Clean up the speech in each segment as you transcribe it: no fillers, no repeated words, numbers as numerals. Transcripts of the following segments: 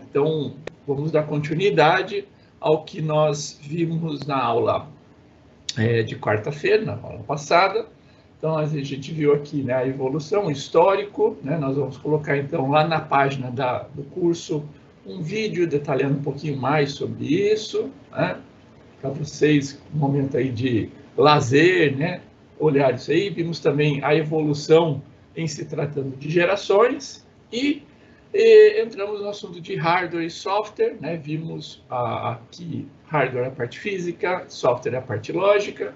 Então, vamos dar continuidade ao que nós vimos na aula de quarta-feira, na aula passada. Então, a gente viu aqui, né, a evolução, o histórico, né? Nós vamos colocar, então, lá na página do curso, um vídeo detalhando um pouquinho mais sobre isso, né? Para vocês, um momento aí de lazer, né? Olhar isso aí. Vimos também a evolução em se tratando de gerações e entramos no assunto de hardware e software, né? Vimos aqui hardware é a parte física, software é a parte lógica,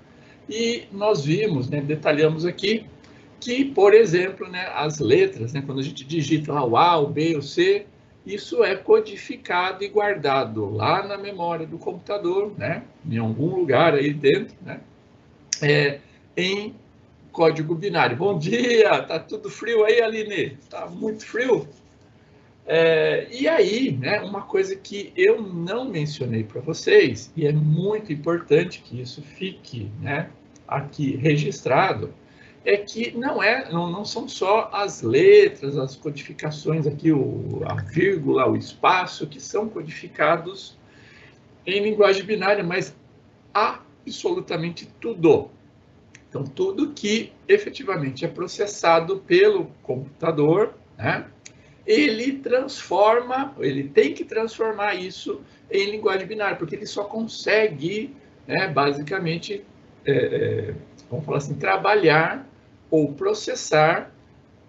e nós vimos, né, detalhamos aqui, que, por exemplo, né, as letras, né, quando a gente digita lá o A, o B, o C, isso é codificado e guardado lá na memória do computador, né, em algum lugar aí dentro, né, em código binário. Bom dia, tá tudo frio aí, Aline? Tá muito frio? E aí, né, uma coisa que eu não mencionei para vocês, e é muito importante que isso fique, né, aqui registrado, é que não são só as letras, as codificações aqui, a vírgula, o espaço, que são codificados em linguagem binária, mas absolutamente tudo. Então, tudo que efetivamente é processado pelo computador, né, ele tem que transformar isso em linguagem binária, porque ele só consegue, né, basicamente, vamos falar assim, trabalhar ou processar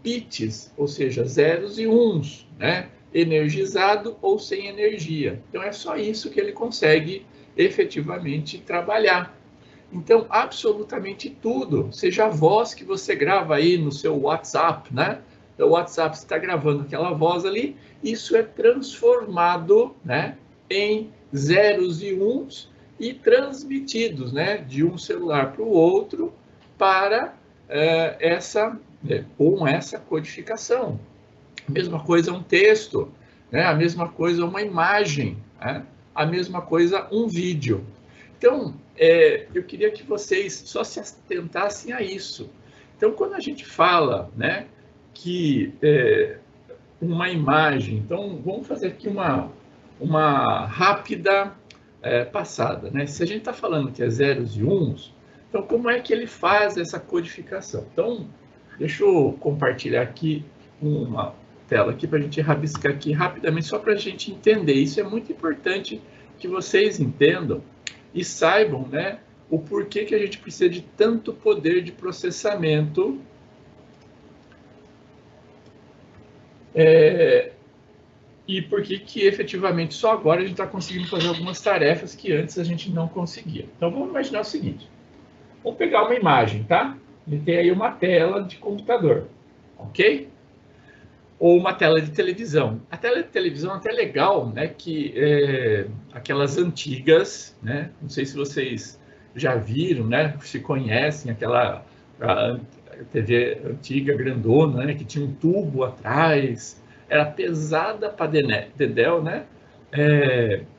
bits, ou seja, zeros e uns, né, energizado ou sem energia. Então, é só isso que ele consegue efetivamente trabalhar. Então, absolutamente tudo, seja a voz que você grava aí no seu WhatsApp, né? O WhatsApp está gravando aquela voz ali, isso é transformado, né, em zeros e uns e transmitidos, né, de um celular para o outro para com essa codificação. A mesma coisa um texto, né? A mesma coisa uma imagem, né? A mesma coisa um vídeo. Então, eu queria que vocês só se atentassem a isso. Então, quando a gente fala, né, que uma imagem, então vamos fazer aqui uma rápida passada, né? Se a gente está falando que é zeros e uns, então como é que ele faz essa codificação? Então, deixa eu compartilhar aqui uma tela aqui para a gente rabiscar aqui rapidamente, só para a gente entender. Isso é muito importante que vocês entendam e saibam, né, o porquê que a gente precisa de tanto poder de processamento e por que efetivamente só agora a gente está conseguindo fazer algumas tarefas que antes a gente não conseguia. Então vamos imaginar o seguinte, vamos pegar uma imagem, tá? Ele tem aí uma tela de computador, ok? Ou uma tela de televisão. A tela de televisão é até legal, né? Que aquelas antigas, né? Não sei se vocês já viram, né? Se conhecem aquela a TV antiga, grandona, né? Que tinha um tubo atrás, era pesada para dedéu, né?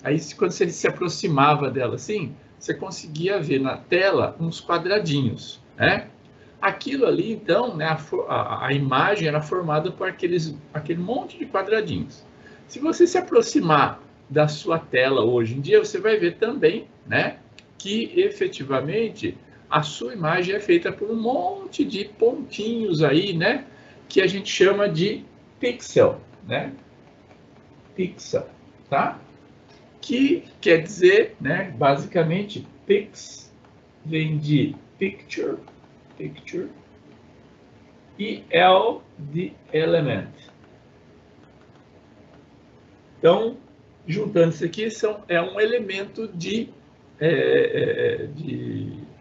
Aí quando você se aproximava dela assim, você conseguia ver na tela uns quadradinhos, né? Aquilo ali, então, né, a imagem era formada por aquele monte de quadradinhos. Se você se aproximar da sua tela hoje em dia, você vai ver também, né, que efetivamente a sua imagem é feita por um monte de pontinhos aí, né, que a gente chama de pixel, né? Pixel, tá? Que quer dizer, né, basicamente, pix vem de picture e L de element. Então, juntando isso aqui, é um elemento de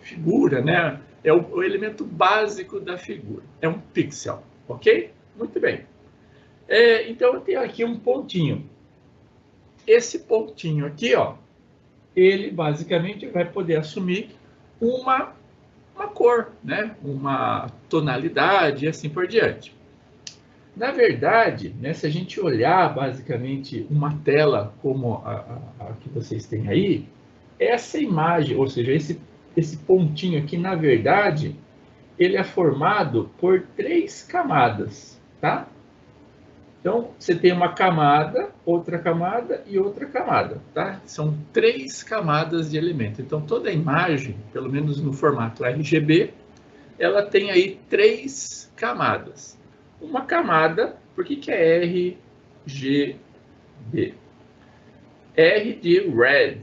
figura, né? É o elemento básico da figura. É um pixel, ok? Muito bem. Então, eu tenho aqui um pontinho. Esse pontinho aqui, ó, ele basicamente vai poder assumir uma cor, né? Uma tonalidade e assim por diante. Na verdade, né, se a gente olhar basicamente uma tela como a que vocês têm aí, essa imagem, ou seja, esse pontinho aqui, na verdade, ele é formado por 3 camadas, tá? Então, você tem uma camada, outra camada e outra camada, tá? São 3 camadas de elemento. Então, toda a imagem, pelo menos no formato RGB, ela tem aí 3 camadas. Uma camada, por que é RGB? R de red,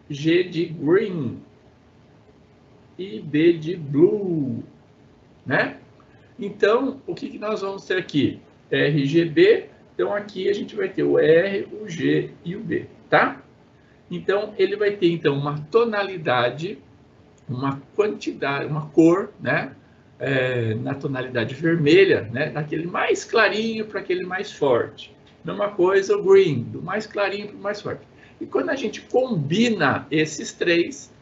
G de green e B de blue, né? Então, o que nós vamos ter aqui? RGB, então aqui a gente vai ter o R, o G e o B, tá? Então, ele vai ter então uma tonalidade, uma quantidade, uma cor, né? Na tonalidade vermelha, né? Daquele mais clarinho para aquele mais forte. Mesma coisa o green, do mais clarinho para o mais forte. E quando a gente combina esses 3,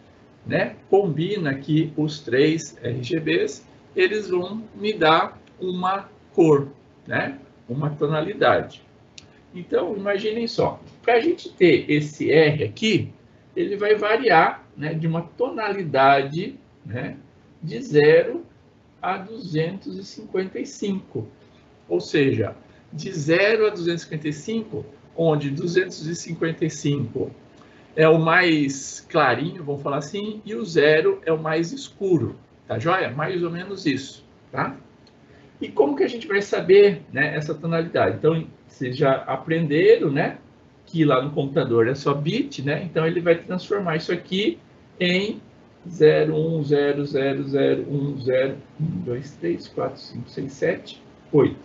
né? Combina aqui os 3 RGBs, eles vão me dar uma cor, né? Uma tonalidade. Então, imaginem só, para a gente ter esse R aqui, ele vai variar, né, de uma tonalidade, né, de 0 a 255. Ou seja, de 0 a 255, onde 255 é o mais clarinho, vamos falar assim, e o 0 é o mais escuro, tá joia? Mais ou menos isso, tá? E como que a gente vai saber, né, essa tonalidade? Então, vocês já aprenderam, né, que lá no computador é só bit, né? Então, ele vai transformar isso aqui em 0, 1, 0, 0, 0, 1, 0, 1, 2, 3, 4, 5, 6, 7, 8.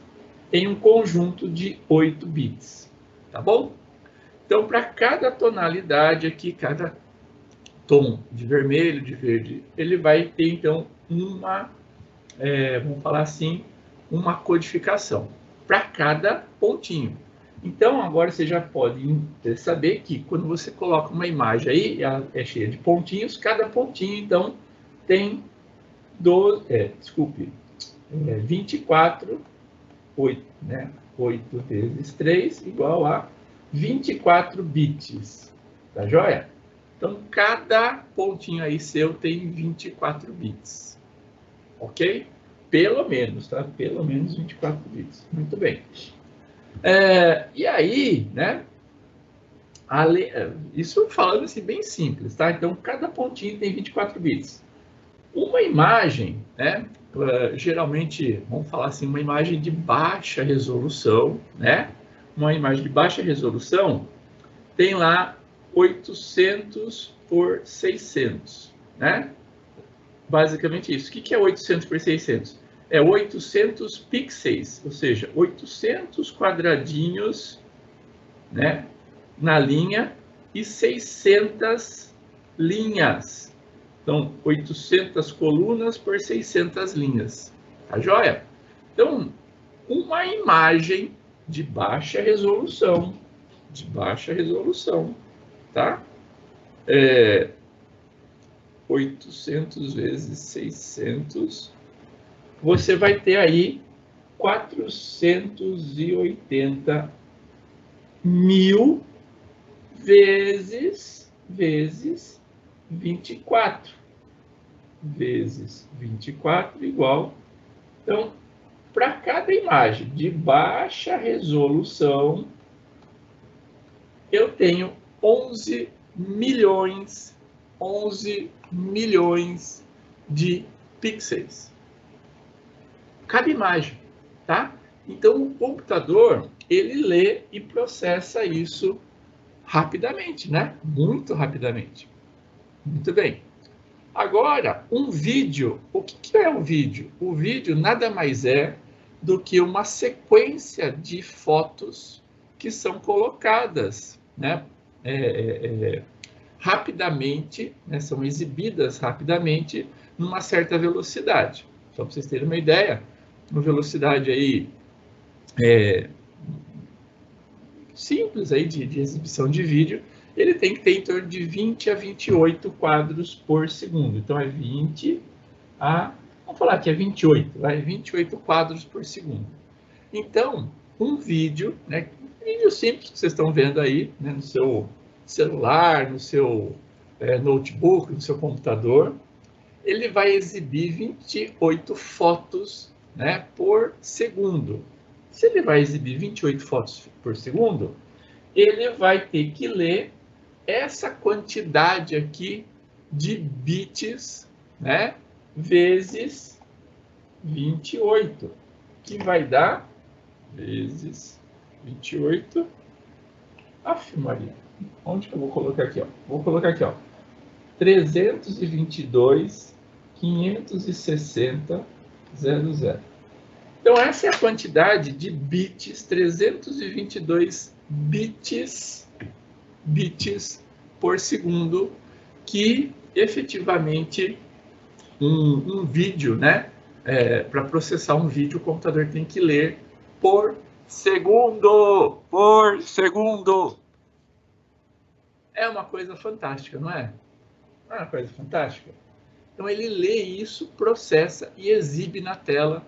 Em um conjunto de 8 bits, tá bom? Então, para cada tonalidade aqui, cada tom de vermelho, de verde, ele vai ter, então, uma, vamos falar assim, uma codificação para cada pontinho. Então, agora você já pode saber que quando você coloca uma imagem aí, ela é cheia de pontinhos, cada pontinho, então, tem 24, 8, né? 8 vezes 3 igual a 24 bits, tá joia? Então, cada pontinho aí seu tem 24 bits, ok? Pelo menos, tá? Pelo menos 24 bits. Muito bem. E aí, né? Isso falando assim bem simples, tá? Então, cada pontinho tem 24 bits. Uma imagem, né? Geralmente, vamos falar assim, uma imagem de baixa resolução, né? Uma imagem de baixa resolução tem lá 800 por 600, né? Basicamente isso. O que é 800 por 600? É 800 pixels, ou seja, 800 quadradinhos, né, na linha e 600 linhas. Então, 800 colunas por 600 linhas. Tá joia? Então, uma imagem de baixa resolução, tá? 800 vezes 600, você vai ter aí 480 mil vezes 24. Vezes 24 igual. Então, para cada imagem de baixa resolução, eu tenho 11 milhões de pixels. Cada imagem, tá? Então, o computador, ele lê e processa isso rapidamente, né? Muito rapidamente. Muito bem. Agora, um vídeo. O que é um vídeo? O vídeo nada mais é do que uma sequência de fotos que são colocadas, né? Rapidamente, né? São exibidas rapidamente numa certa velocidade. Só para vocês terem uma ideia, uma velocidade aí simples aí de exibição de vídeo, ele tem que ter em torno de 20 a 28 quadros por segundo. Então, é 20 a... Vamos falar que é 28, vai 28 quadros por segundo. Então, um vídeo, né, um vídeo simples que vocês estão vendo aí, né, no seu celular, no seu notebook, no seu computador, ele vai exibir 28 fotos, né, por segundo. Se ele vai exibir 28 fotos por segundo, ele vai ter que ler essa quantidade aqui de bits, né, vezes 28, que vai dar vezes 28. Aff, Maria, onde que eu vou colocar aqui? Ó? Vou colocar aqui, ó, 322.560.00. Então, essa é a quantidade de bits, 322 bits por segundo, que efetivamente um vídeo, né? Para processar um vídeo, o computador tem que ler por segundo. Por segundo. É uma coisa fantástica, não é? Não é uma coisa fantástica? Então, ele lê isso, processa e exibe na tela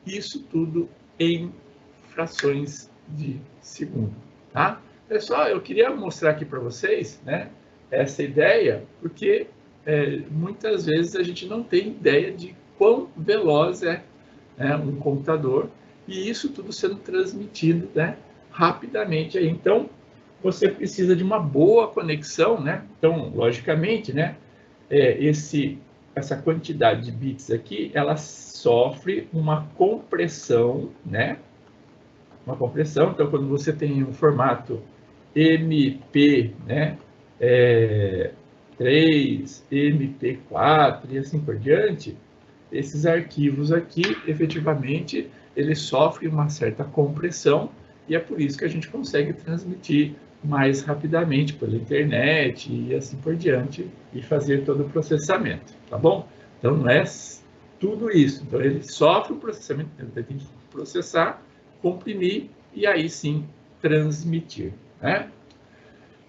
isso tudo em frações de segundo, tá? Pessoal, eu queria mostrar aqui para vocês, né, essa ideia, porque muitas vezes a gente não tem ideia de quão veloz é, né, um computador, e isso tudo sendo transmitido, né, rapidamente. Aí, então, você precisa de uma boa conexão, né? Então, logicamente, né, essa quantidade de bits aqui, ela sofre uma compressão, né? Uma compressão. Então, quando você tem um formato MP, né? 3, MP4 e assim por diante, esses arquivos aqui, efetivamente, eles sofrem uma certa compressão, e é por isso que a gente consegue transmitir mais rapidamente pela internet e assim por diante, e fazer todo o processamento, tá bom? Então, não é tudo isso. Então, ele sofre o processamento, ele tem que processar, comprimir e aí sim transmitir, né?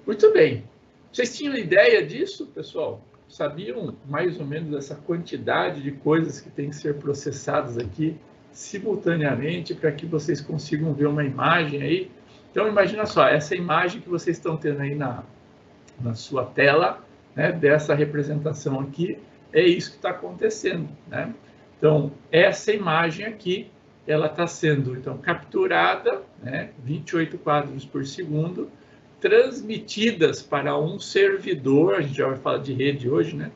Muito bem. Vocês tinham ideia disso, pessoal? Sabiam mais ou menos essa quantidade de coisas que tem que ser processadas aqui simultaneamente para que vocês consigam ver uma imagem aí? Então, imagina só, essa imagem que vocês estão tendo aí na sua tela, né, dessa representação aqui, é isso que está acontecendo, né? Então, essa imagem aqui, ela está sendo, então, capturada, né, 28 quadros por segundo, transmitidas para um servidor, a gente já vai falar de rede hoje, né?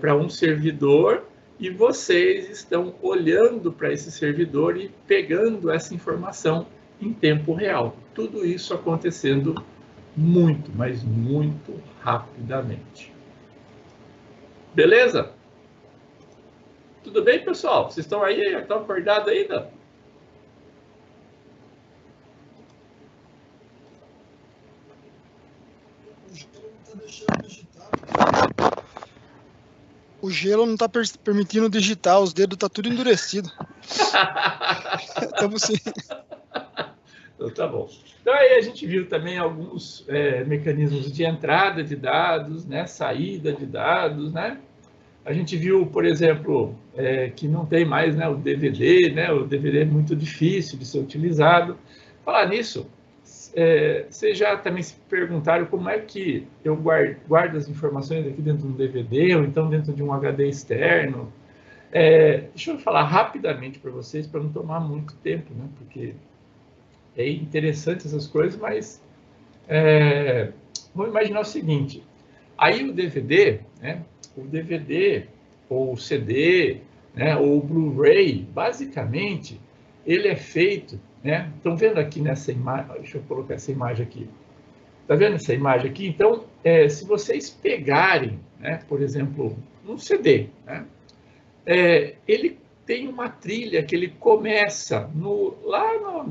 Para um servidor, e vocês estão olhando para esse servidor e pegando essa informação em tempo real. Tudo isso acontecendo muito, mas muito rapidamente. Beleza? Tudo bem, pessoal? Vocês estão aí? Estão acordados ainda? O gelo não está permitindo digitar, os dedos estão tudo endurecido. Estamos sim. Então, tá bom. Então, aí a gente viu também alguns mecanismos de entrada de dados, né, saída de dados, né? A gente viu, por exemplo, que não tem mais, né, o DVD, né? O DVD é muito difícil de ser utilizado. Falar nisso, vocês já também se perguntaram como é que eu guardo as informações aqui dentro de um DVD ou então dentro de um HD externo? Deixa eu falar rapidamente para vocês, para não tomar muito tempo, né? Porque é interessante essas coisas, mas vamos imaginar o seguinte: aí o DVD, né? O DVD ou o CD, né? Ou o Blu-ray, basicamente, ele é feito, né? Estão vendo aqui nessa imagem? Deixa eu colocar essa imagem aqui. Está vendo essa imagem aqui? Então, se vocês pegarem, né? Por exemplo, um CD, né? Ele tem uma trilha que ele começa lá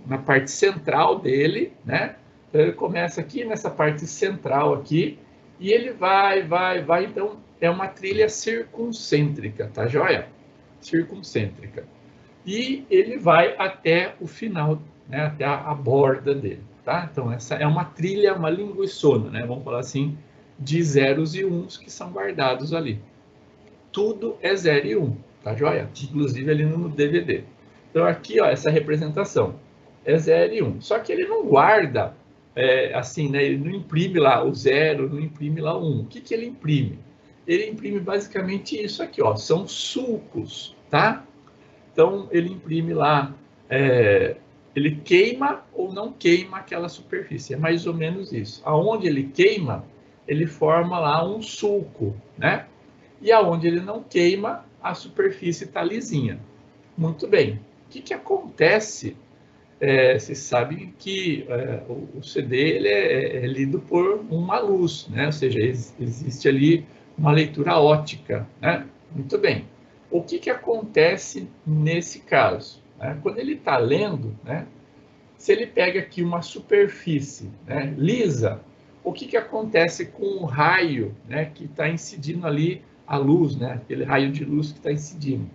na parte central dele, né? Então, ele começa aqui nessa parte central aqui, e ele vai, então é uma trilha circuncêntrica, tá joia? Circuncêntrica. E ele vai até o final, né? Até a borda dele, tá? Então, essa é uma trilha, uma linguiçona, né? Vamos falar assim, de zeros e uns que são guardados ali. Tudo é 0 e 1, tá joia? Inclusive ali no DVD. Então, aqui, ó, essa representação é 0 e 1. Só que ele não guarda, assim, né? Ele não imprime lá o 0, não imprime lá o 1. O que que ele imprime? Ele imprime basicamente isso aqui, ó. São sulcos, tá? Então, ele imprime lá ele queima ou não queima aquela superfície. É mais ou menos isso. Aonde ele queima, ele forma lá um sulco, né? E aonde ele não queima, a superfície está lisinha. Muito bem. O que acontece? Vocês sabem que o CD ele é lido por uma luz, né? Ou seja, existe ali uma leitura óptica, né? Muito bem. O que acontece nesse caso? Quando ele está lendo, né? Se ele pega aqui uma superfície, né, lisa, o que acontece com o raio, né, que está incidindo ali a luz, né? Aquele raio de luz que está incidindo?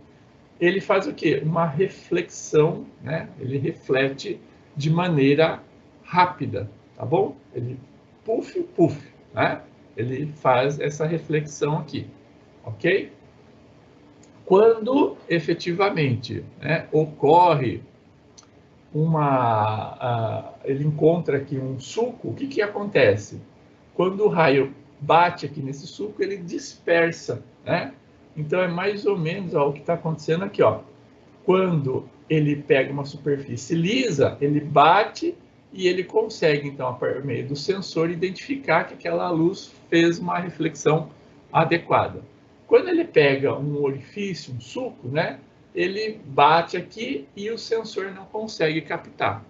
Ele faz o quê? Uma reflexão, né? Ele reflete de maneira rápida, tá bom? Ele puff, puff, né? Ele faz essa reflexão aqui, ok? Quando efetivamente, né, ocorre ele encontra aqui um sulco, o que acontece? Quando o raio bate aqui nesse sulco, ele dispersa, né? Então é mais ou menos o que está acontecendo aqui, ó. Quando ele pega uma superfície lisa, ele bate e ele consegue, então, por meio do sensor, identificar que aquela luz fez uma reflexão adequada. Quando ele pega um orifício, um sulco, né? Ele bate aqui e o sensor não consegue captar.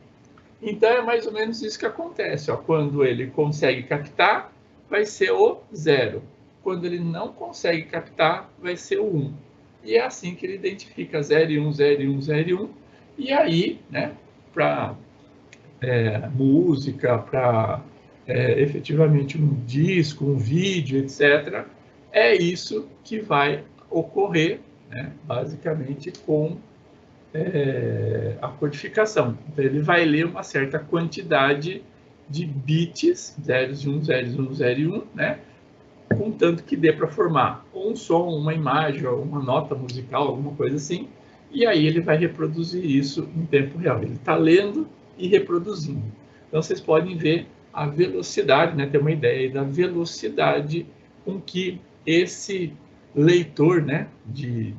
Então é mais ou menos isso que acontece, ó. Quando ele consegue captar, vai ser o 0. Quando ele não consegue captar, vai ser o 1. E é assim que ele identifica 0 e 1, 0 e 1, 0 e 1. E aí, né, para música, para efetivamente um disco, um vídeo, etc., é isso que vai ocorrer, né, basicamente com a codificação. Então, ele vai ler uma certa quantidade de bits, 0 e 1, 0 e 1, 0 e 1, né? Contanto que dê para formar um som, uma imagem, uma nota musical, alguma coisa assim, e aí ele vai reproduzir isso em tempo real. Ele está lendo e reproduzindo. Então, vocês podem ver a velocidade, né? Ter uma ideia aí da velocidade com que esse leitor, né, de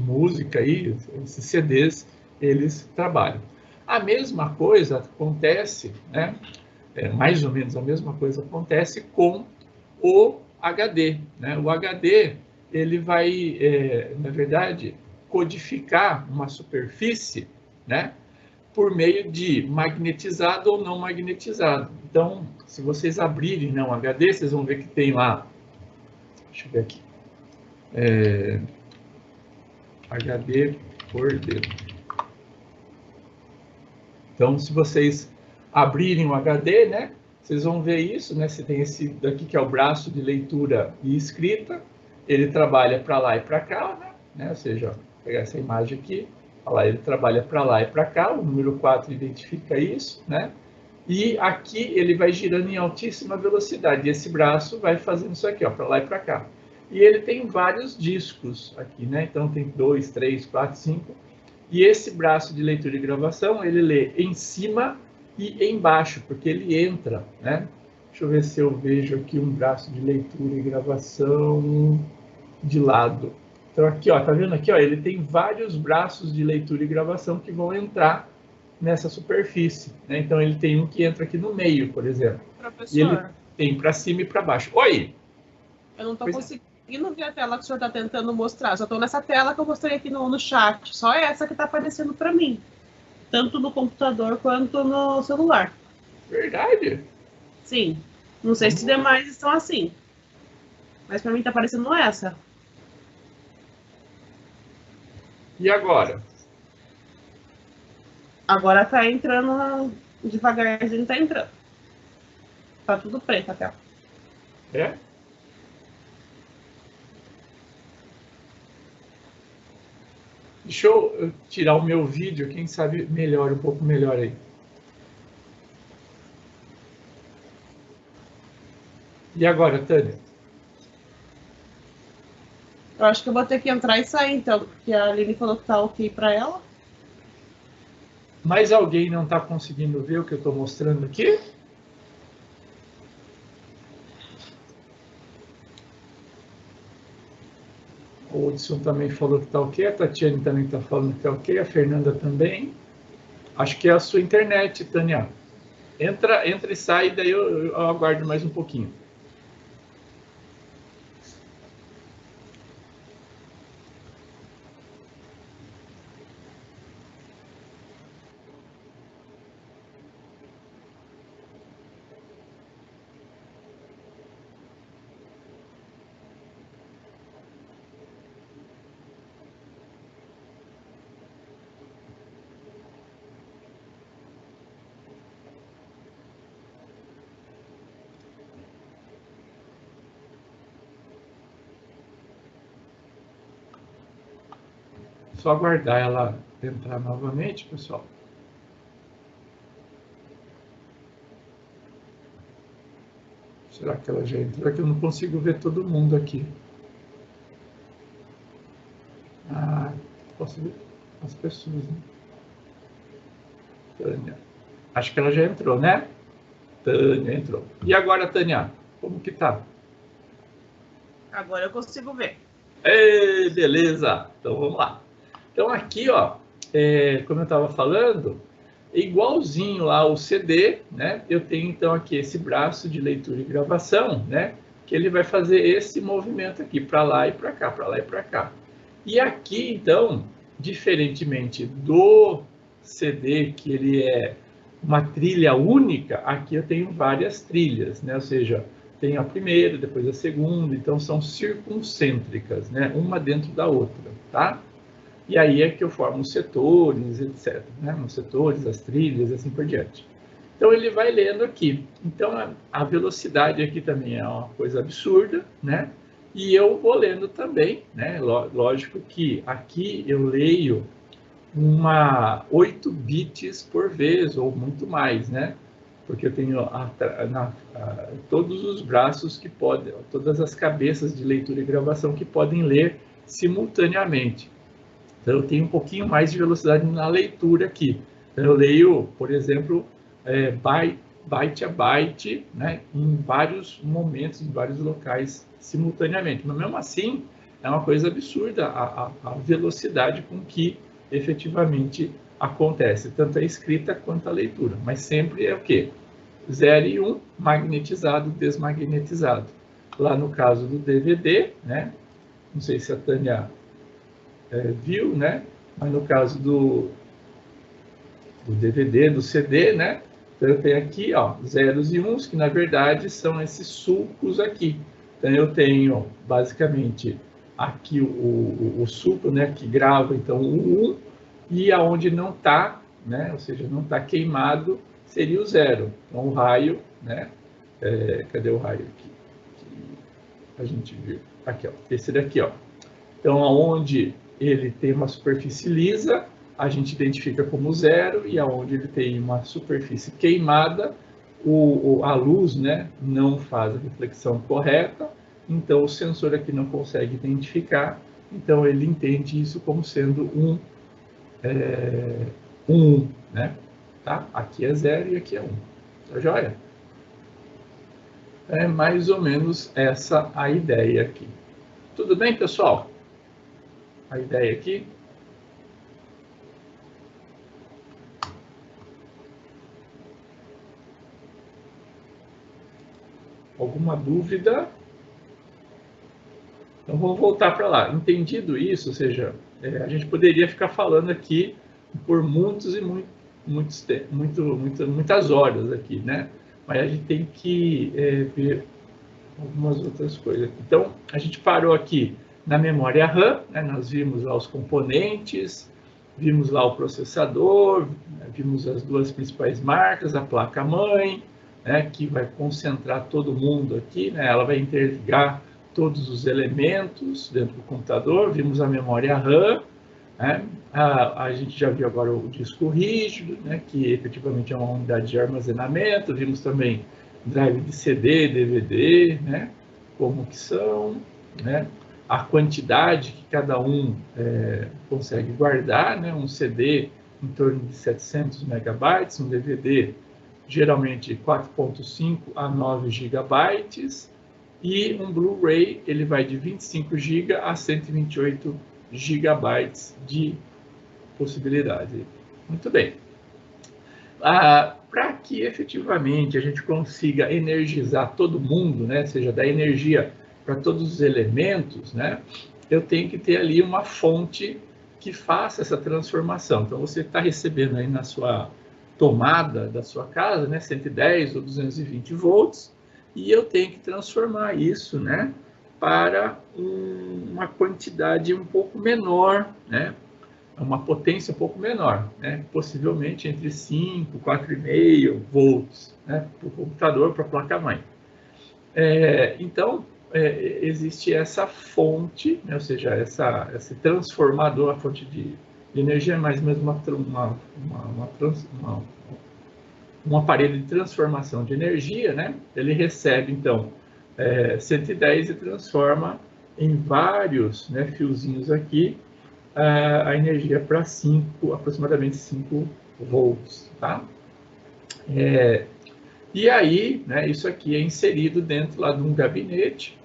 música aí, esses CDs, eles trabalham. A mesma coisa acontece, né? Mais ou menos a mesma coisa acontece com o HD, né? O HD, ele vai, na verdade, codificar uma superfície, né? Por meio de magnetizado ou não magnetizado. Então, se vocês abrirem, né, um HD, vocês vão ver que tem lá, deixa eu ver aqui, HD por dedo. Então, se vocês abrirem o HD, né, vocês vão ver isso, né? Você tem esse daqui que é o braço de leitura e escrita. Ele trabalha para lá e para cá, né? Ou seja, ó, vou pegar essa imagem aqui, olha lá, ele trabalha para lá e para cá. O número 4 identifica isso, né? E aqui ele vai girando em altíssima velocidade. E esse braço vai fazendo isso aqui, ó, para lá e para cá. E ele tem vários discos aqui, né? Então tem 2, 3, 4, 5. E esse braço de leitura e gravação, ele lê em cima e embaixo, porque ele entra, né? Deixa eu ver se eu vejo aqui um braço de leitura e gravação de lado. Então aqui, ó, tá vendo aqui, ó, ele tem vários braços de leitura e gravação que vão entrar nessa superfície, né? Então ele tem um que entra aqui no meio, por exemplo. Professor, e ele tem para cima e para baixo. Oi! Eu não estou conseguindo ver a tela que o senhor está tentando mostrar. Só estou nessa tela que eu mostrei aqui no chat. Só essa que está aparecendo para mim. Tanto no computador quanto no celular. Verdade? Sim. Não sei se demais estão assim. Mas para mim está aparecendo essa. E agora? Agora está entrando devagarzinho, está entrando. Tá tudo preto a tela. É? Deixa eu tirar o meu vídeo, quem sabe melhor, um pouco melhor aí. E agora, Tânia? Eu acho que eu vou ter que entrar e sair, então, porque a Aline falou que tá ok para ela. Mas alguém não está conseguindo ver o que eu estou mostrando aqui? O Hudson também falou que está ok, a Tatiane também está falando que está ok, a Fernanda também. Acho que é a sua internet, Tânia. Entra e sai, daí eu aguardo mais um pouquinho. Só aguardar ela entrar novamente, pessoal. Será que ela já entrou? É que eu não consigo ver todo mundo aqui. Ah, posso ver as pessoas, né? Tânia. Acho que ela já entrou, né? Tânia entrou. E agora, Tânia, como que tá? Agora eu consigo ver. Ei, beleza. Então, vamos lá. Então, aqui, ó, como eu estava falando, igualzinho lá o CD, né? Eu tenho, então, aqui esse braço de leitura e gravação, né? Que ele vai fazer esse movimento aqui, para lá e para cá, para lá e para cá. E aqui, então, diferentemente do CD, que ele é uma trilha única, aqui eu tenho várias trilhas, né? Ou seja, tenho a primeira, depois a segunda, então são circuncêntricas, né? Uma dentro da outra, tá? E aí é que eu formo os setores, etc. Né? Os setores, as trilhas, assim por diante. Então, ele vai lendo aqui. Então, a velocidade aqui também é uma coisa absurda, né? E eu vou lendo também, né? Lógico que aqui eu leio 8 bits por vez, ou muito mais, né? Porque eu tenho todos os braços que podem, todas as cabeças de leitura e gravação que podem ler simultaneamente. Então, eu tenho um pouquinho mais de velocidade na leitura aqui. Então, eu leio, por exemplo, byte a byte, né, em vários momentos, em vários locais simultaneamente. Mas, mesmo assim, é uma coisa absurda a velocidade com que efetivamente acontece, tanto a escrita quanto a leitura. Mas sempre é o quê? 0 e 1, magnetizado, desmagnetizado. Lá no caso do DVD, né, não sei se a Tânia viu, né? Mas no caso do DVD, do CD, né? Então eu tenho aqui, ó, zeros e uns, que na verdade são esses sulcos aqui. Então eu tenho basicamente aqui o sulco, né? Que grava então o 1, e aonde não está, né? Ou seja, não está queimado, seria o 0. Então o raio, né? Cadê o raio aqui? Que a gente viu. Aqui, ó. Esse daqui, ó. Então, aonde ele tem uma superfície lisa, a gente identifica como 0, e aonde ele tem uma superfície queimada, a luz, né, não faz a reflexão correta, então o sensor aqui não consegue identificar, então ele entende isso como sendo um 1, né? Tá? Aqui é 0 e aqui é 1. Tá joia? É mais ou menos essa a ideia aqui. Tudo bem, pessoal? A ideia aqui. Alguma dúvida? Então, vamos voltar para lá. Entendido isso, ou seja, a gente poderia ficar falando aqui por muitas horas aqui, né? Mas a gente tem que ver algumas outras coisas. Então, a gente parou aqui na memória RAM, né? Nós vimos lá os componentes, vimos lá o processador, vimos as duas principais marcas, a placa-mãe, né? Que vai concentrar todo mundo aqui, né? Ela vai interligar todos os elementos dentro do computador, vimos a memória RAM, né? A gente já viu agora o disco rígido, né? Que efetivamente é uma unidade de armazenamento, vimos também drive de CD, DVD, né? Como que são, né? A quantidade que cada um consegue guardar, né? Um CD em torno de 700 megabytes, um DVD geralmente 4.5 a 9 gigabytes, E um Blu-ray, ele vai de 25 GB a 128 GB de possibilidade. Muito bem. Para que efetivamente a gente consiga energizar todo mundo, né, seja, dar energia para todos os elementos, né, eu tenho que ter ali uma fonte que faça essa transformação. Então, você está recebendo aí na sua tomada da sua casa, né, 110 ou 220 volts, e eu tenho que transformar isso, né, para uma quantidade um pouco menor, né, uma potência um pouco menor, né, possivelmente entre 5 e 4,5 volts, né, para o computador, para a placa-mãe. Então, existe essa fonte, né, ou seja, esse transformador, a fonte de energia é mais ou menos um aparelho de transformação de energia, né? Ele recebe, então, 110 e transforma em vários, né, fiozinhos aqui a energia para aproximadamente 5 volts, tá? E aí, né, isso aqui é inserido dentro lá de um gabinete.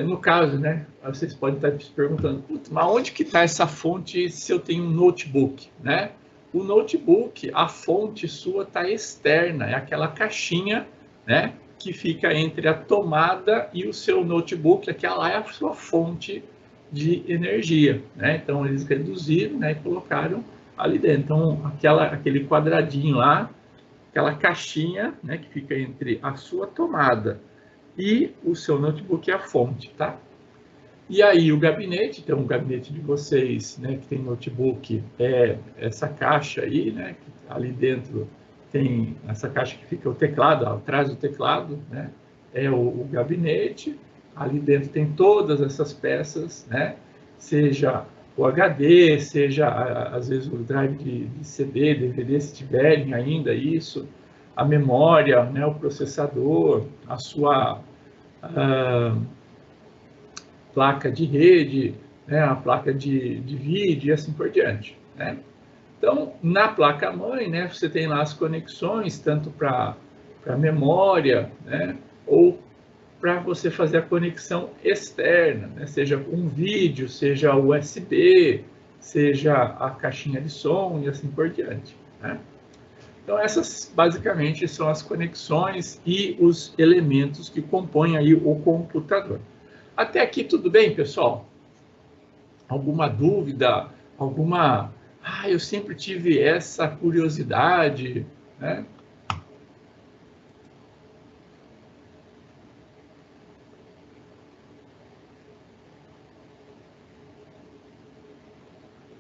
No caso, né, vocês podem estar se perguntando, mas onde que está essa fonte se eu tenho um notebook, né? O notebook, a fonte sua está externa, é aquela caixinha, né, que fica entre a tomada e o seu notebook, aquela é a sua fonte de energia, né? Então, eles reduziram, né, e colocaram ali dentro. Então, aquele quadradinho lá, aquela caixinha, né, que fica entre a sua tomada e o seu notebook é a fonte, tá? E aí o gabinete, então o gabinete de vocês, né, que tem notebook, é essa caixa aí, né, que ali dentro tem essa caixa que fica o teclado, atrás do teclado, né, é o gabinete, ali dentro tem todas essas peças, né, seja o HD, seja às vezes o drive de CD, DVD, se tiverem ainda isso, a memória, né, o processador, a sua placa de rede, né, a placa de vídeo e assim por diante, né? Então, na placa-mãe, né, você tem lá as conexões, tanto para memória, né, ou para você fazer a conexão externa, né, seja um vídeo, seja USB, seja a caixinha de som e assim por diante, né? Então, essas basicamente são as conexões e os elementos que compõem aí o computador. Até aqui tudo bem, pessoal? Alguma dúvida? Alguma... eu sempre tive essa curiosidade, né?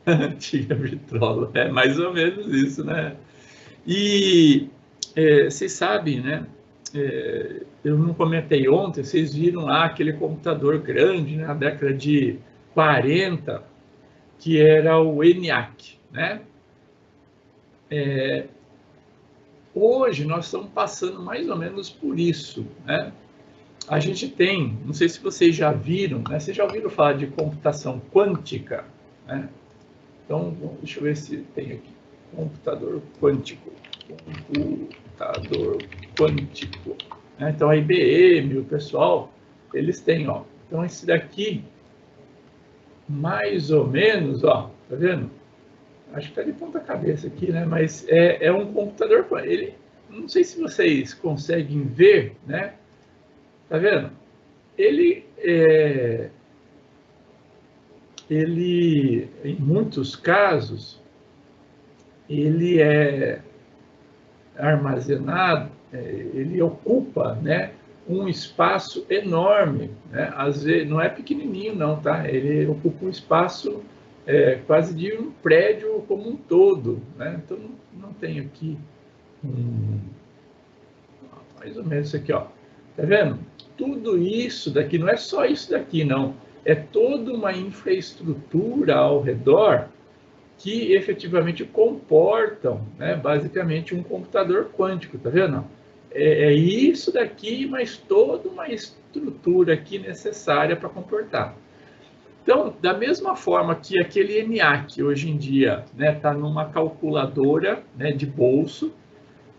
Antiga vitrola, é mais ou menos isso, né? E vocês sabem, né? Eu não comentei ontem, vocês viram lá aquele computador grande, né, na década de 40, que era o ENIAC, né? Hoje nós estamos passando mais ou menos por isso, né? A gente tem, não sei se vocês já viram, né? Vocês já ouviram falar de computação quântica, né? Então, deixa eu ver se tem aqui. Computador quântico. Computador quântico. Então, a IBM, o pessoal, eles têm, ó. Então, esse daqui, mais ou menos, ó, tá vendo? Acho que tá de ponta cabeça aqui, né? Mas é um computador, ele, não sei se vocês conseguem ver, né? Tá vendo? Ele, em muitos casos, ele é armazenado, ele ocupa, né, um espaço enorme, né? Às vezes não é pequenininho não, tá? Ele ocupa um espaço quase de um prédio como um todo, né? Então não tem aqui mais ou menos isso aqui, ó. Tá vendo? Tudo isso daqui, não é só isso daqui não, é toda uma infraestrutura ao redor que efetivamente comportam, né, basicamente um computador quântico, tá vendo? É isso daqui, mas toda uma estrutura aqui necessária para comportar. Então, da mesma forma que aquele ENIAC hoje em dia está, né, numa calculadora, né, de bolso,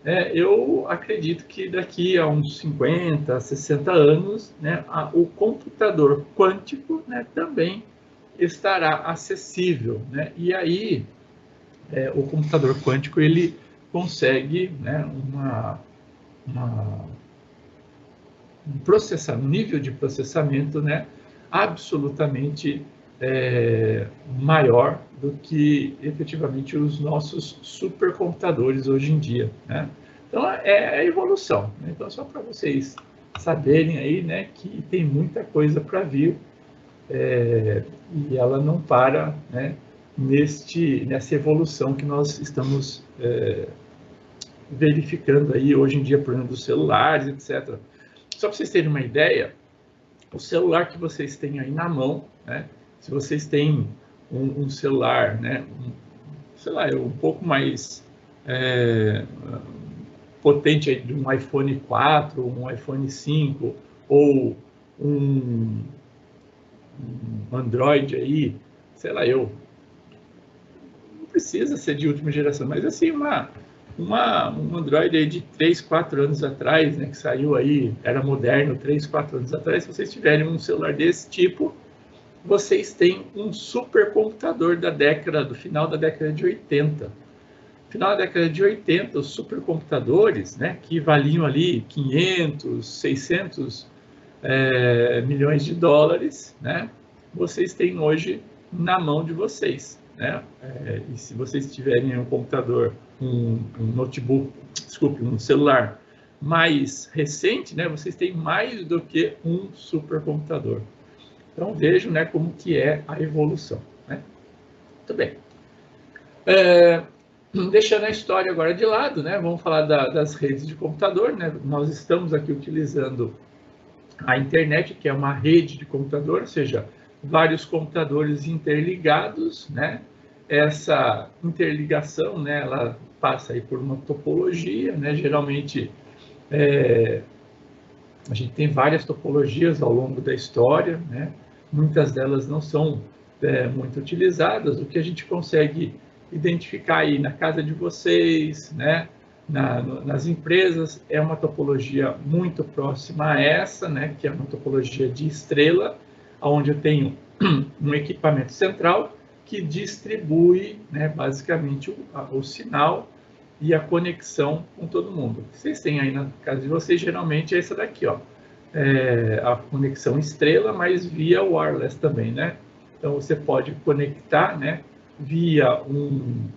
eu acredito que daqui a uns 50, 60 anos, né, o computador quântico, né, também estará acessível, né? E aí o computador quântico ele consegue, né, um nível de processamento, né, absolutamente maior do que efetivamente os nossos supercomputadores hoje em dia, né? Então é a evolução, né? Então só para vocês saberem aí, né, que tem muita coisa para vir, e ela não para, né, nessa evolução que nós estamos verificando aí hoje em dia, por exemplo, dos celulares, etc. Só para vocês terem uma ideia, o celular que vocês têm aí na mão, né, se vocês têm um celular, né, sei lá, um pouco mais potente aí, de um iPhone 4, um iPhone 5, ou um Android aí, sei lá, não precisa ser de última geração, mas assim, um Android aí de 3, 4 anos atrás, né, que saiu aí, era moderno 3, 4 anos atrás, se vocês tiverem um celular desse tipo, vocês têm um supercomputador do final da década de 80. No final da década de 80, os supercomputadores, né, que valiam ali 500, 600 milhões de dólares, né, vocês têm hoje na mão de vocês, né? E se vocês tiverem um computador, um notebook, desculpe, um celular mais recente, né, vocês têm mais do que um supercomputador. Então vejam, né, como que é a evolução, né? Muito bem. Deixando a história agora de lado, né, vamos falar das redes de computador, né? Nós estamos aqui utilizando a internet, que é uma rede de computador, ou seja, vários computadores interligados, né? Essa interligação, né, ela passa aí por uma topologia, né? Geralmente a gente tem várias topologias ao longo da história, né? Muitas delas não são muito utilizadas. O que a gente consegue identificar aí na casa de vocês, né, nas empresas, é uma topologia muito próxima a essa, né, que é uma topologia de estrela, onde eu tenho um equipamento central que distribui, né, basicamente o sinal e a conexão com todo mundo. O que vocês têm aí na casa de vocês, geralmente, é essa daqui, ó. A conexão estrela, mas via wireless também, né? Então, você pode conectar, né, via um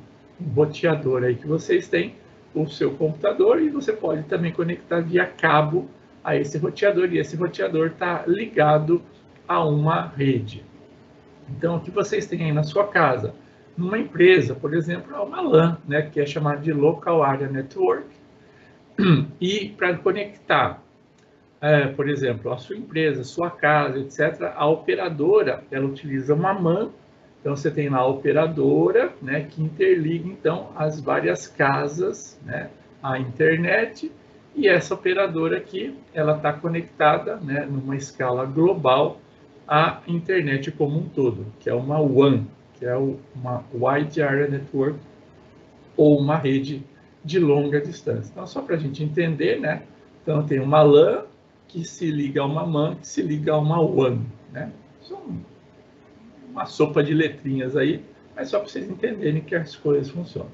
roteador aí que vocês têm, o seu computador, e você pode também conectar via cabo a esse roteador, e esse roteador está ligado a uma rede. Então, o que vocês têm aí na sua casa? Numa empresa, por exemplo, é uma LAN, né, que é chamada de Local Area Network, e para conectar, por exemplo, a sua empresa, sua casa, etc., a operadora, ela utiliza uma MAN. Então, você tem lá a operadora, né, que interliga, então, as várias casas, né, à internet, e essa operadora aqui, ela está conectada, né, numa escala global à internet como um todo, que é uma WAN, que é uma Wide Area Network, ou uma rede de longa distância. Então, só para a gente entender, né, então tem uma LAN que se liga a uma MAN, que se liga a uma WAN, né? São uma sopa de letrinhas aí, mas só para vocês entenderem que as coisas funcionam.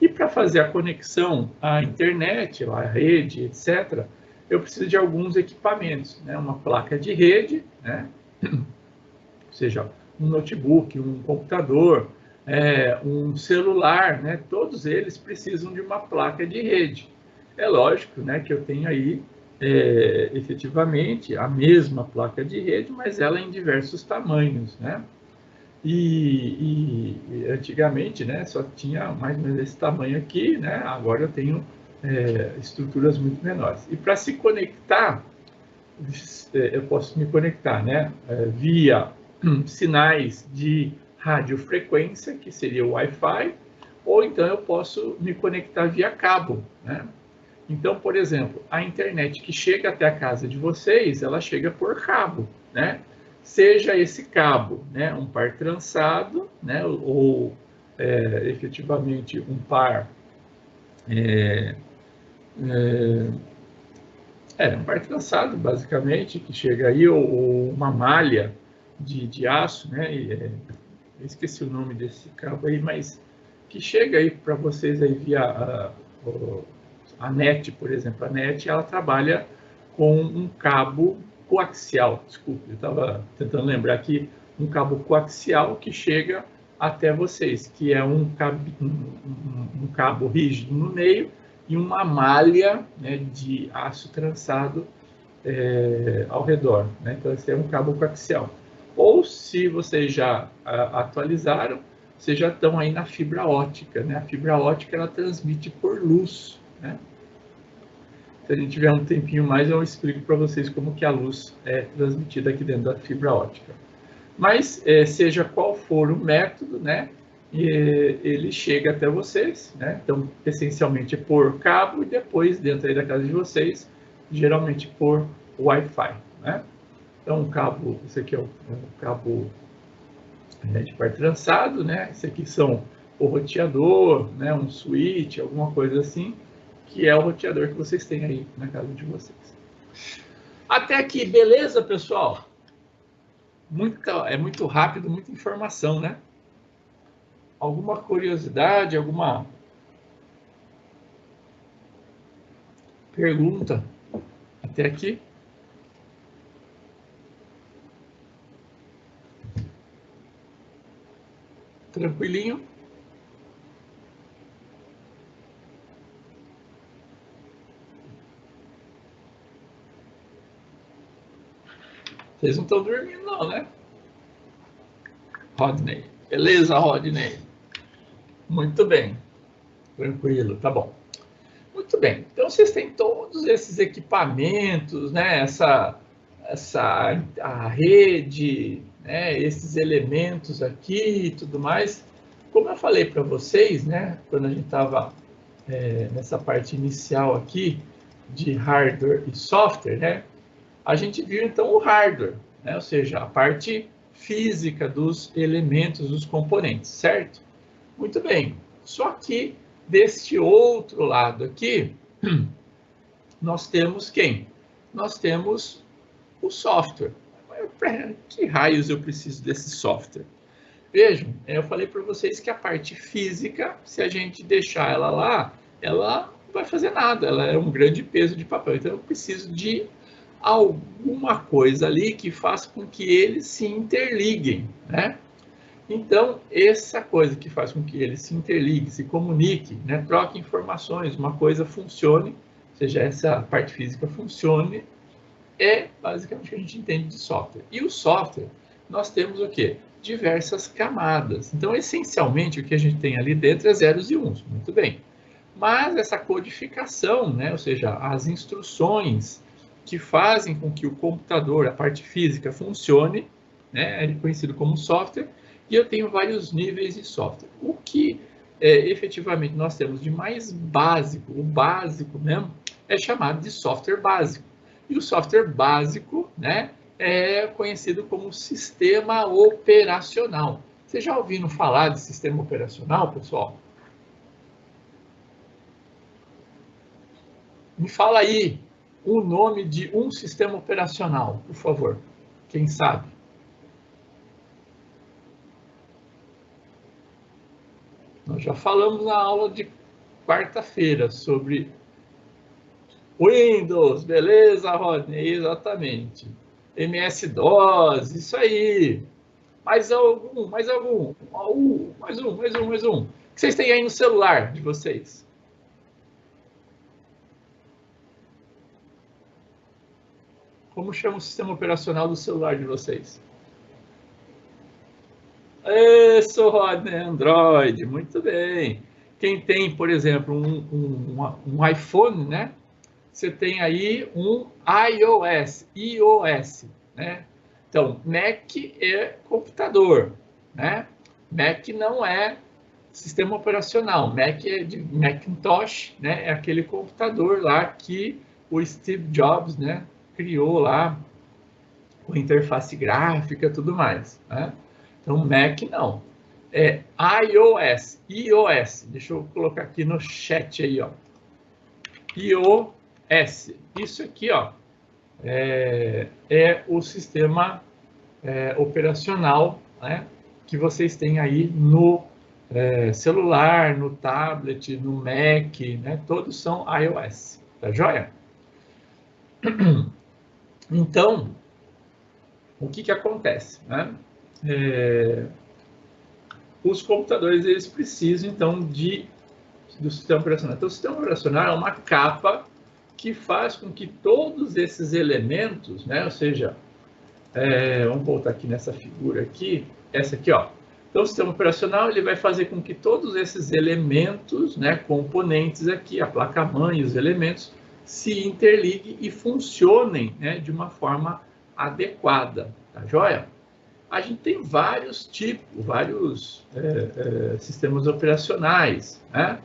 E para fazer a conexão à internet, à rede, etc., eu preciso de alguns equipamentos, né? Uma placa de rede, né? Ou seja, um notebook, um computador, um celular, né? Todos eles precisam de uma placa de rede. É lógico, né, que eu tenho aí efetivamente a mesma placa de rede, mas ela em diversos tamanhos, né? E antigamente, né, só tinha mais ou menos esse tamanho aqui, né? Agora eu tenho estruturas muito menores. E para se conectar, eu posso me conectar, né, via sinais de radiofrequência, que seria o Wi-Fi, ou então eu posso me conectar via cabo, né? Então, por exemplo, a internet que chega até a casa de vocês, ela chega por cabo, né? Seja esse cabo, né, um par trançado, né, ou efetivamente um par Um par trançado, basicamente, que chega aí, ou uma malha de aço, né? Eu esqueci o nome desse cabo aí, mas que chega aí para vocês aí via a NET, por exemplo. A NET, ela trabalha com um cabo coaxial, desculpe, eu estava tentando lembrar aqui, um cabo coaxial que chega até vocês, que é um cabo rígido no meio e uma malha, né, de aço trançado ao redor, né? Então, esse é um cabo coaxial. Ou, se vocês já atualizaram, vocês já estão aí na fibra ótica, né? A fibra ótica, ela transmite por luz, né? Se a gente tiver um tempinho mais, eu explico para vocês como que a luz é transmitida aqui dentro da fibra ótica. Mas, seja qual for o método, né, ele chega até vocês, né? Então, essencialmente por cabo e depois, dentro aí da casa de vocês, geralmente por Wi-Fi, né? Então, o cabo, esse aqui é o cabo de par trançado, né? Esse aqui são o roteador, né, um switch, alguma coisa assim, que é o roteador que vocês têm aí na casa de vocês. Até aqui, beleza, pessoal? É muito rápido, muita informação, né? Alguma curiosidade, alguma pergunta até aqui? Tranquilinho? Vocês não estão dormindo não, né? Rodney. Beleza, Rodney? Muito bem. Tranquilo, tá bom. Muito bem. Então, vocês têm todos esses equipamentos, né? A rede, né? Esses elementos aqui e tudo mais. Como eu falei para vocês, né? Quando a gente estava nessa parte inicial aqui de hardware e software, né? A gente viu, então, o hardware, né? Ou seja, a parte física dos elementos, dos componentes, certo? Muito bem. Só que, deste outro lado aqui, nós temos quem? Nós temos o software. Para que raios eu preciso desse software? Vejam, eu falei para vocês que a parte física, se a gente deixar ela lá, ela não vai fazer nada, ela é um grande peso de papel. Então, eu preciso de alguma coisa ali que faça com que eles se interliguem, né? Então, essa coisa que faz com que eles se interliguem, se comuniquem, né? Troquem informações, uma coisa funcione, ou seja, essa parte física funcione, é basicamente o que a gente entende de software. E o software, nós temos o quê? Diversas camadas. Então, essencialmente, o que a gente tem ali dentro é zeros e uns, muito bem. Mas essa codificação, né? Ou seja, as instruções que fazem com que o computador, a parte física, funcione, né? É conhecido como software, e eu tenho vários níveis de software. O que efetivamente nós temos de mais básico, o básico mesmo, é chamado de software básico. E o software básico, né, é conhecido como sistema operacional. Vocês já ouviram falar de sistema operacional, pessoal? Me fala aí o nome de um sistema operacional, por favor. Quem sabe? Nós já falamos na aula de quarta-feira sobre Windows, beleza, Rodney? Exatamente. MS-DOS, isso aí. Mais algum, mais um. Mais um. O que vocês têm aí no celular de vocês? Como chama o sistema operacional do celular de vocês? Isso, Rodney, Android, muito bem. Quem tem, por exemplo, um iPhone, né? Você tem aí um iOS, né? Então, Mac é computador, né? Mac não é sistema operacional. Mac é de Macintosh, né? É aquele computador lá que o Steve Jobs, né, criou lá com interface gráfica e tudo mais, né? Então, Mac não. É iOS. Deixa eu colocar aqui no chat aí, ó. iOS. Isso aqui, ó, é o sistema operacional, né, que vocês têm aí no celular, no tablet, no Mac, né, todos são iOS, tá joia? Então, o que acontece, né? Os computadores, eles precisam, então, do sistema operacional. Então, o sistema operacional é uma capa que faz com que todos esses elementos, né, ou seja, vamos voltar aqui nessa figura aqui, essa aqui, ó. Então, o sistema operacional, ele vai fazer com que todos esses elementos, né, componentes aqui, a placa-mãe e os elementos, se interliguem e funcionem, né, de uma forma adequada, tá joia? A gente tem vários tipos, vários sistemas operacionais, né?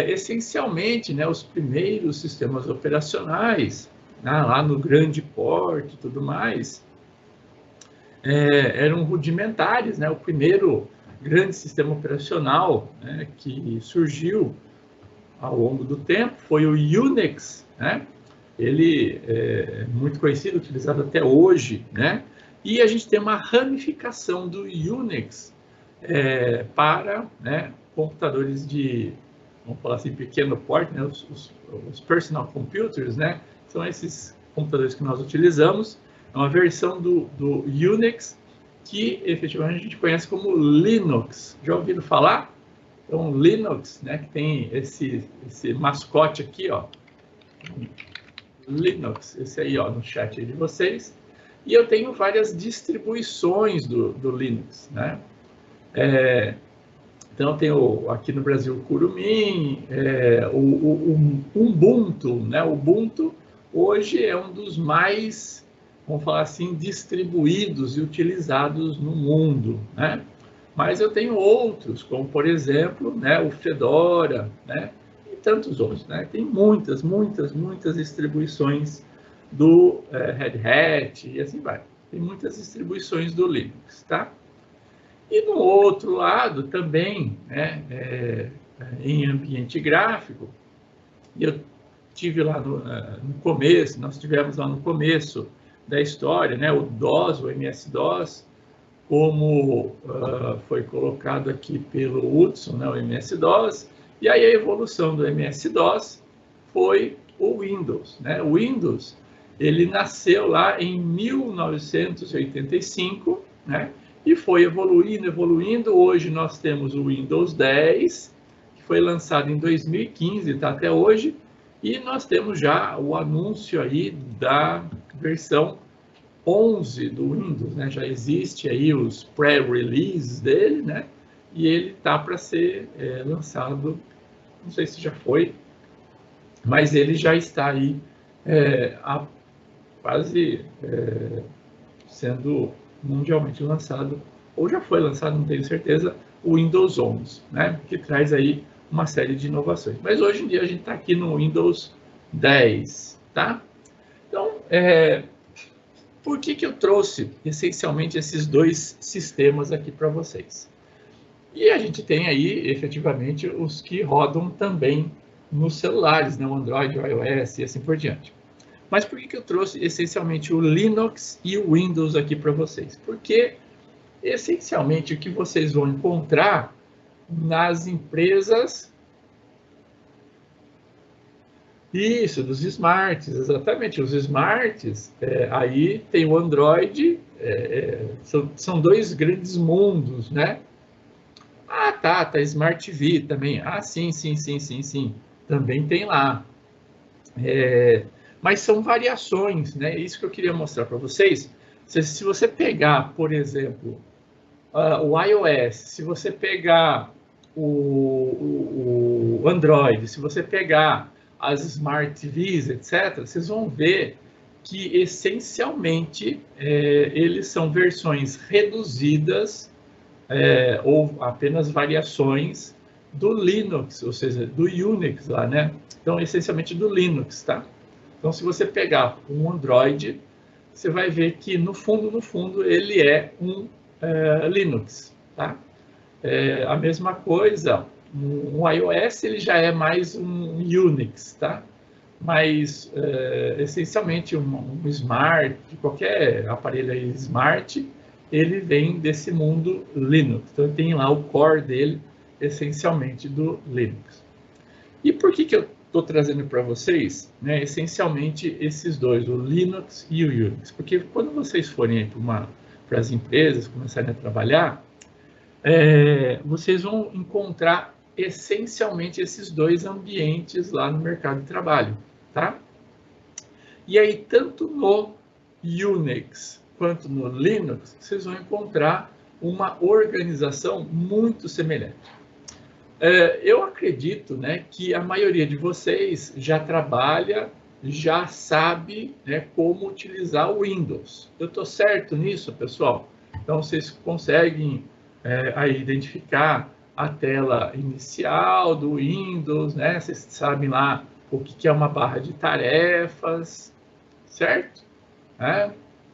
Essencialmente, né, os primeiros sistemas operacionais, né, lá no grande porte e tudo mais, eram rudimentares, né? O primeiro grande sistema operacional, né, que surgiu ao longo do tempo foi o Unix, né? Ele é muito conhecido, utilizado até hoje, né? E a gente tem uma ramificação do Unix para, né, computadores de, vamos falar assim, pequeno porte, né, os personal computers, né, são esses computadores que nós utilizamos. É uma versão do Unix que efetivamente a gente conhece como Linux. Já ouviram falar? Então, Linux, né, que tem esse mascote aqui, ó, Linux, esse aí, ó, no chat aí de vocês. E eu tenho várias distribuições do Linux, né? Então, eu tenho aqui no Brasil o Kurumin, o Ubuntu, né? O Ubuntu hoje é um dos mais, vamos falar assim, distribuídos e utilizados no mundo, né? Mas eu tenho outros, como, por exemplo, né, o Fedora, né? E tantos outros, né? Tem muitas distribuições do Red Hat e assim vai. Tem muitas distribuições do Linux, tá? E no outro lado também, né, em ambiente gráfico, eu tive lá no começo, nós tivemos lá no começo da história, né, o DOS, o MS-DOS, como foi colocado aqui pelo Hudson, né, o MS-DOS, e aí a evolução do MS-DOS foi o Windows, né? O Windows, ele nasceu lá em 1985, né? E foi evoluindo. Hoje nós temos o Windows 10, que foi lançado em 2015, está até hoje. E nós temos já o anúncio aí da versão 11 do Windows, né? Já existe aí os pré-releases dele, né? E ele está para ser lançado, não sei se já foi, mas ele já está aí quase sendo mundialmente lançado, ou já foi lançado, não tenho certeza, o Windows 11, né, que traz aí uma série de inovações. Mas hoje em dia a gente está aqui no Windows 10, tá? Então, por que eu trouxe essencialmente esses dois sistemas aqui para vocês? E a gente tem aí, efetivamente, os que rodam também nos celulares, né, o Android, o iOS e assim por diante. Mas por que eu trouxe essencialmente o Linux e o Windows aqui para vocês? Porque, essencialmente, o que vocês vão encontrar nas empresas... Isso, dos smarts, exatamente. Os smarts, aí tem o Android, são dois grandes mundos, né? Ah, tá Smart TV também. Ah, sim. Também tem lá. Mas são variações, né? Isso que eu queria mostrar para vocês. Se você pegar, por exemplo, o iOS, se você pegar o Android, se você pegar as Smart TVs, etc., vocês vão ver que, essencialmente, eles são versões reduzidas ou apenas variações do Linux, ou seja, do Unix lá, né? Então, essencialmente do Linux, tá? Então, se você pegar um Android, você vai ver que, no fundo, ele é um Linux, tá? A mesma coisa Um iOS ele já é mais um Unix, tá? Mas essencialmente um Smart, qualquer aparelho aí Smart, ele vem desse mundo Linux. Então tem lá o core dele, essencialmente do Linux. E por que eu estou trazendo para vocês, né, essencialmente esses dois, o Linux e o Unix? Porque quando vocês forem para as empresas, começarem a trabalhar, vocês vão encontrar essencialmente esses dois ambientes lá no mercado de trabalho, tá? E aí, tanto no Unix quanto no Linux, vocês vão encontrar uma organização muito semelhante. Eu acredito, né, que a maioria de vocês já trabalha, já sabe, né, como utilizar o Windows. Eu estou certo nisso, pessoal? Então, vocês conseguem aí identificar a tela inicial do Windows, né? Vocês sabem lá o que é uma barra de tarefas, certo?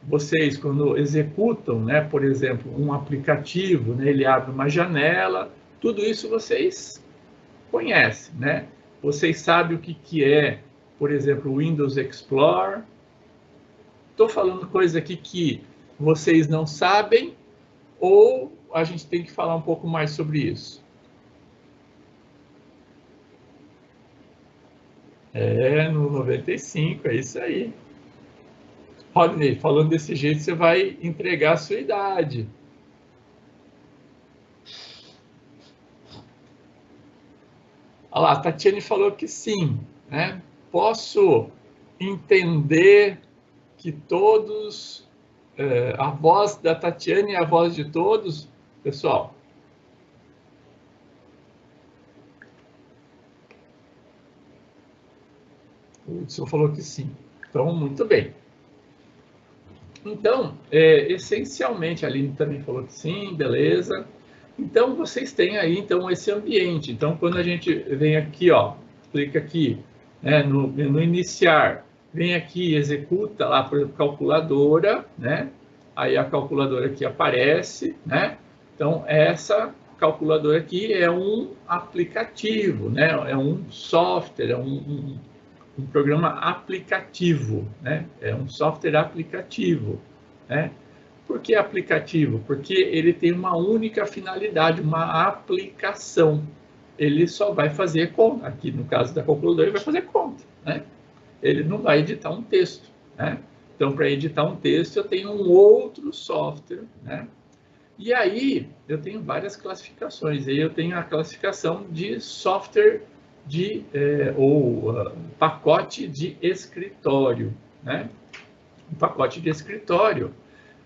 Vocês, quando executam, né, por exemplo, um aplicativo, né, ele abre uma janela, tudo isso vocês conhecem, né? Vocês sabem o que é, por exemplo, o Windows Explorer. Estou falando coisa aqui que vocês não sabem, ou a gente tem que falar um pouco mais sobre isso? No 95, é isso aí. Rodney, falando desse jeito, você vai entregar a sua idade. Olha lá, a Tatiane falou que sim, né? Posso entender que todos, a voz da Tatiane é a voz de todos, pessoal. O Hudson falou que sim. Então, muito bem. Então, essencialmente, a Aline também falou que sim, beleza. Então, vocês têm aí, então, esse ambiente. Então, quando a gente vem aqui, ó, clica aqui, né, no iniciar, vem aqui, executa lá, por exemplo, calculadora, né? Aí a calculadora aqui aparece, né? Então, essa calculadora aqui é um aplicativo, né? É um software, é um programa aplicativo, né? É um software aplicativo, né? Por que aplicativo? Porque ele tem uma única finalidade, uma aplicação. Ele só vai fazer conta. Aqui, no caso da calculadora, ele vai fazer conta, né? Ele não vai editar um texto, né? Então, para editar um texto, eu tenho um outro software, né? E aí, eu tenho várias classificações. Aí eu tenho a classificação de software pacote de escritório, né? O pacote de escritório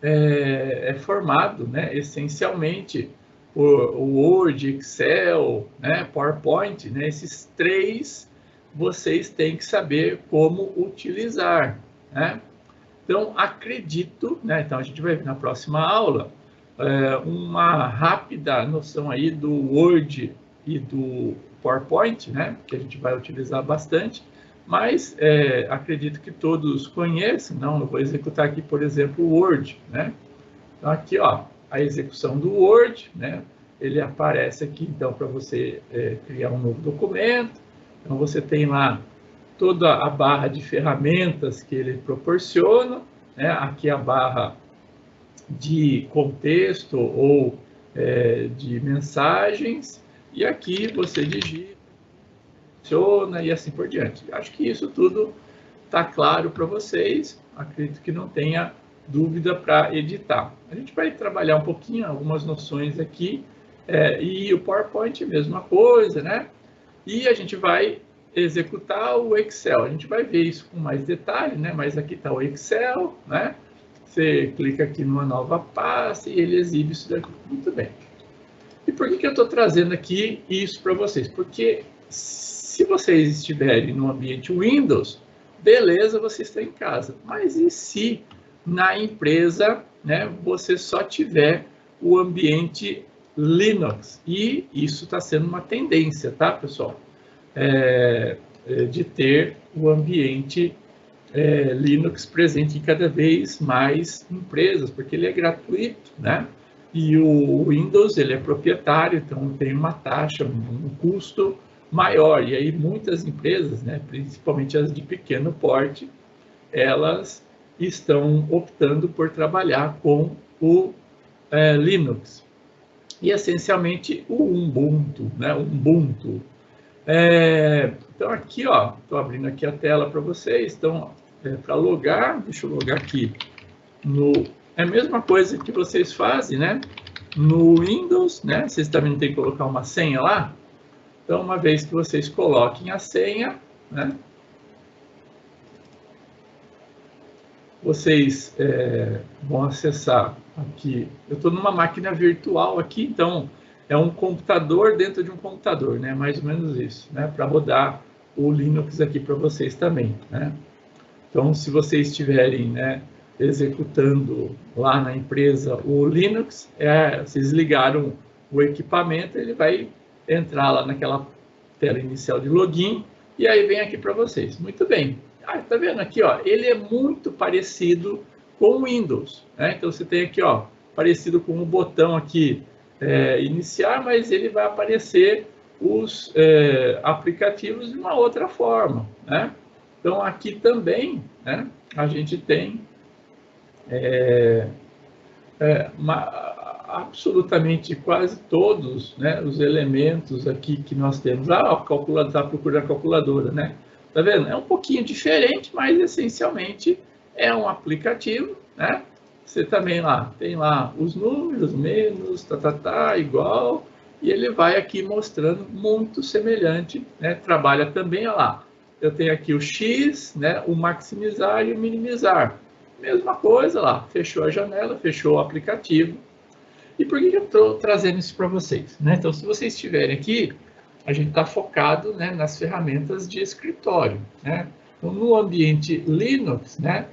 é formado, né, essencialmente por Word, Excel, né, PowerPoint, né? Esses três vocês têm que saber como utilizar, né? Então, acredito, né? Então, a gente vai ver na próxima aula uma rápida noção aí do Word e do PowerPoint, né? Que a gente vai utilizar bastante, mas acredito que todos conheçam. Não, eu vou executar aqui, por exemplo, o Word, né? Então, aqui, ó, a execução do Word, né? Ele aparece aqui, então, para você criar um novo documento. Então, você tem lá toda a barra de ferramentas que ele proporciona, né? Aqui a barra de contexto ou de mensagens, e aqui você digita, funciona e assim por diante. Acho que isso tudo está claro para vocês, acredito que não tenha dúvida para editar. A gente vai trabalhar um pouquinho, algumas noções aqui, e o PowerPoint, mesma coisa, né? E a gente vai executar o Excel. A gente vai ver isso com mais detalhe, né? Mas aqui está o Excel, né? Você clica aqui numa nova pasta e ele exibe isso daqui. Muito bem. E por que eu estou trazendo aqui isso para vocês? Porque se vocês estiverem no ambiente Windows, beleza, você está em casa. Mas e se na empresa, né, você só tiver o ambiente Linux? E isso está sendo uma tendência, tá, pessoal? De ter o ambiente Linux presente em cada vez mais empresas, porque ele é gratuito, né? E o Windows, ele é proprietário, então tem uma taxa, um custo maior. E aí muitas empresas, né, principalmente as de pequeno porte, elas estão optando por trabalhar com o Linux. E essencialmente o Ubuntu, né? Ubuntu. Então aqui, ó, estou abrindo aqui a tela para vocês. Então, para logar, deixa eu logar aqui é a mesma coisa que vocês fazem, né? No Windows, né? Vocês também têm que colocar uma senha lá. Então, uma vez que vocês coloquem a senha, né? Vocês vão acessar aqui. Eu estou numa máquina virtual aqui, então é um computador dentro de um computador, né? Mais ou menos isso, né? Para rodar o Linux aqui para vocês também, né? Então, se vocês estiverem, né, executando lá na empresa o Linux, vocês ligaram o equipamento, ele vai entrar lá naquela tela inicial de login e aí vem aqui para vocês. Muito bem. Tá vendo aqui, ó? Ele é muito parecido com o Windows, né? Então você tem aqui, ó, parecido com o botão aqui iniciar, mas ele vai aparecer os aplicativos de uma outra forma, né? Então aqui também, né, a gente tem absolutamente quase todos, né, os elementos aqui que nós temos. Está procurando a calculadora, né? Tá vendo? É um pouquinho diferente, mas essencialmente é um aplicativo, né? Você também tem lá os números, menos, igual, e ele vai aqui mostrando muito semelhante, né? Trabalha também, olha lá. Eu tenho aqui o X, né, o maximizar e o minimizar. Mesma coisa lá, fechou a janela, fechou o aplicativo. E por que eu estou trazendo isso para vocês, né? Então, se vocês estiverem aqui, a gente está focado, né, nas ferramentas de escritório, né? Então, no ambiente Linux, né,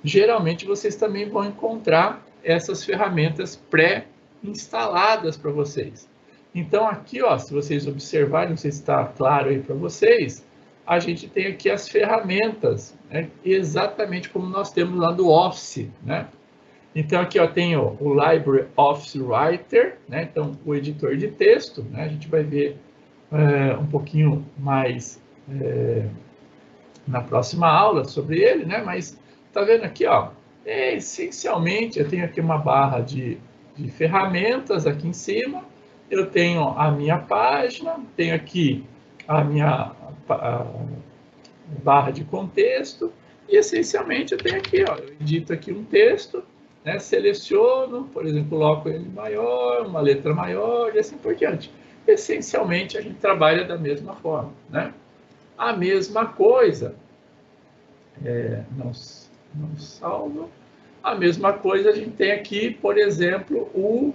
geralmente vocês também vão encontrar essas ferramentas pré-instaladas para vocês. Então, aqui, ó, se vocês observarem, não sei se está claro aí para vocês, a gente tem aqui as ferramentas, né, exatamente como nós temos lá do Office, né? Então, aqui eu tenho o LibreOffice Writer, né? Então, o editor de texto, né? A gente vai ver um pouquinho mais na próxima aula sobre ele, né? Mas tá vendo aqui, ó, essencialmente eu tenho aqui uma barra de ferramentas aqui em cima, eu tenho a minha página, tenho aqui a minha barra de contexto e essencialmente eu tenho aqui, ó, eu edito aqui um texto, né? Seleciono, por exemplo, coloco ele maior, uma letra maior e assim por diante. Essencialmente a gente trabalha da mesma forma, né? A mesma coisa, não salvo, a mesma coisa a gente tem aqui, por exemplo, o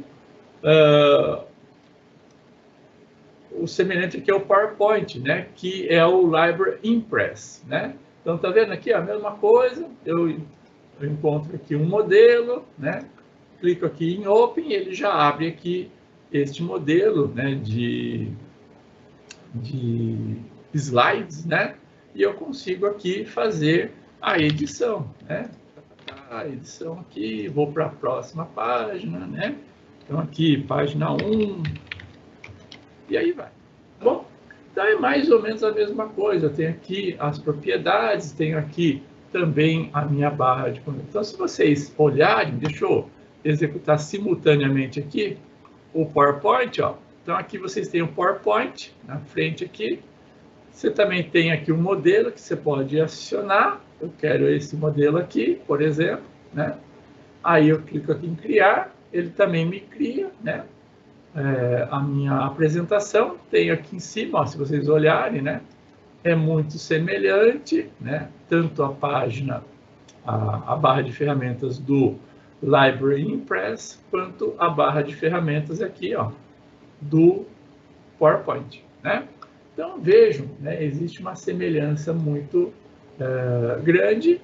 semelhante aqui é o PowerPoint, né? Que é o Library Impress, né? Então, tá vendo aqui a mesma coisa, eu encontro aqui um modelo, né? Clico aqui em Open, ele já abre aqui este modelo, né, de slides, né? E eu consigo aqui fazer a edição, né? A edição aqui, vou para a próxima página, né? Então aqui, página 1, e aí vai. Bom, então é mais ou menos a mesma coisa. Eu tenho aqui as propriedades, tenho aqui também a minha barra de conexão. Então, se vocês olharem, deixa eu executar simultaneamente aqui o PowerPoint, ó. Então, aqui vocês têm o PowerPoint na frente aqui. Você também tem aqui um modelo que você pode adicionar. Eu quero esse modelo aqui, por exemplo, né? Aí eu clico aqui em criar, ele também me cria, né? A minha apresentação. Tenho aqui em cima, ó, se vocês olharem, né? É muito semelhante, né? Tanto a página, a barra de ferramentas do Library Impress, quanto a barra de ferramentas aqui, ó, do PowerPoint, né? Então, vejam, né, existe uma semelhança muito grande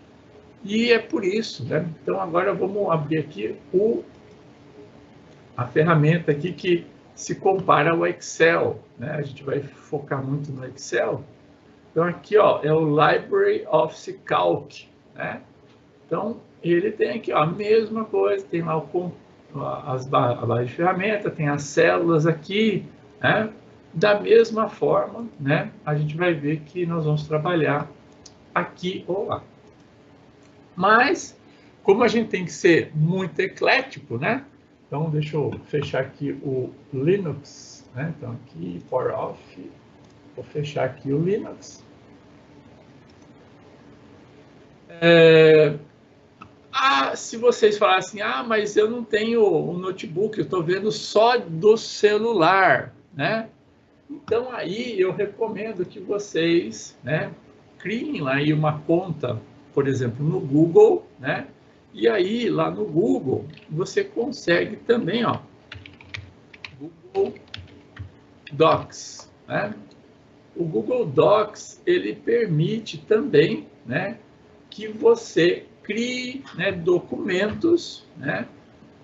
e é por isso, né? Então, agora vamos abrir aqui a ferramenta aqui que se compara ao Excel, né? A gente vai focar muito no Excel. Então, aqui, ó, é o LibreOffice Calc, né? Então, ele tem aqui, ó, a mesma coisa, tem lá a barra de ferramenta, tem as células aqui, né? Da mesma forma, né, a gente vai ver que nós vamos trabalhar aqui ou lá. Mas, como a gente tem que ser muito eclético, né? Então, deixa eu fechar aqui o Linux, né? Então, aqui, for off, vou fechar aqui o Linux. Se vocês falassem, mas eu não tenho um notebook, eu estou vendo só do celular, né? Então, aí eu recomendo que vocês, né, criem lá aí uma conta, por exemplo, no Google, né? E aí, lá no Google, você consegue também, ó, Google Docs, né? O Google Docs, ele permite também, né, que você crie, né, documentos, né?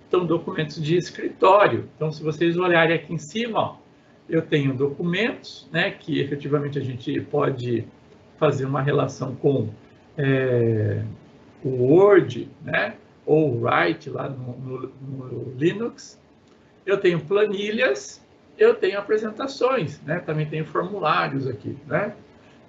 Então, documentos de escritório. Então, se vocês olharem aqui em cima, ó, eu tenho documentos, né, que efetivamente a gente pode fazer uma relação com o Word, né, ou o Write lá no Linux. Eu tenho planilhas, eu tenho apresentações, né, também tenho formulários aqui, né.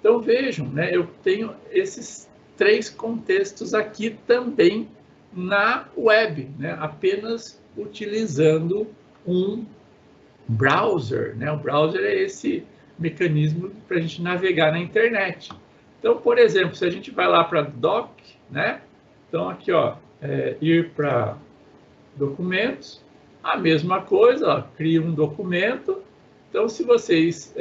Então, vejam, né, eu tenho esses 3 contextos aqui também na web, né, apenas utilizando um browser, né? O browser é esse mecanismo para a gente navegar na internet. Então, por exemplo, se a gente vai lá para Doc, né? Então, aqui, ó, ir para documentos, a mesma coisa, ó, cria um documento. Então, se vocês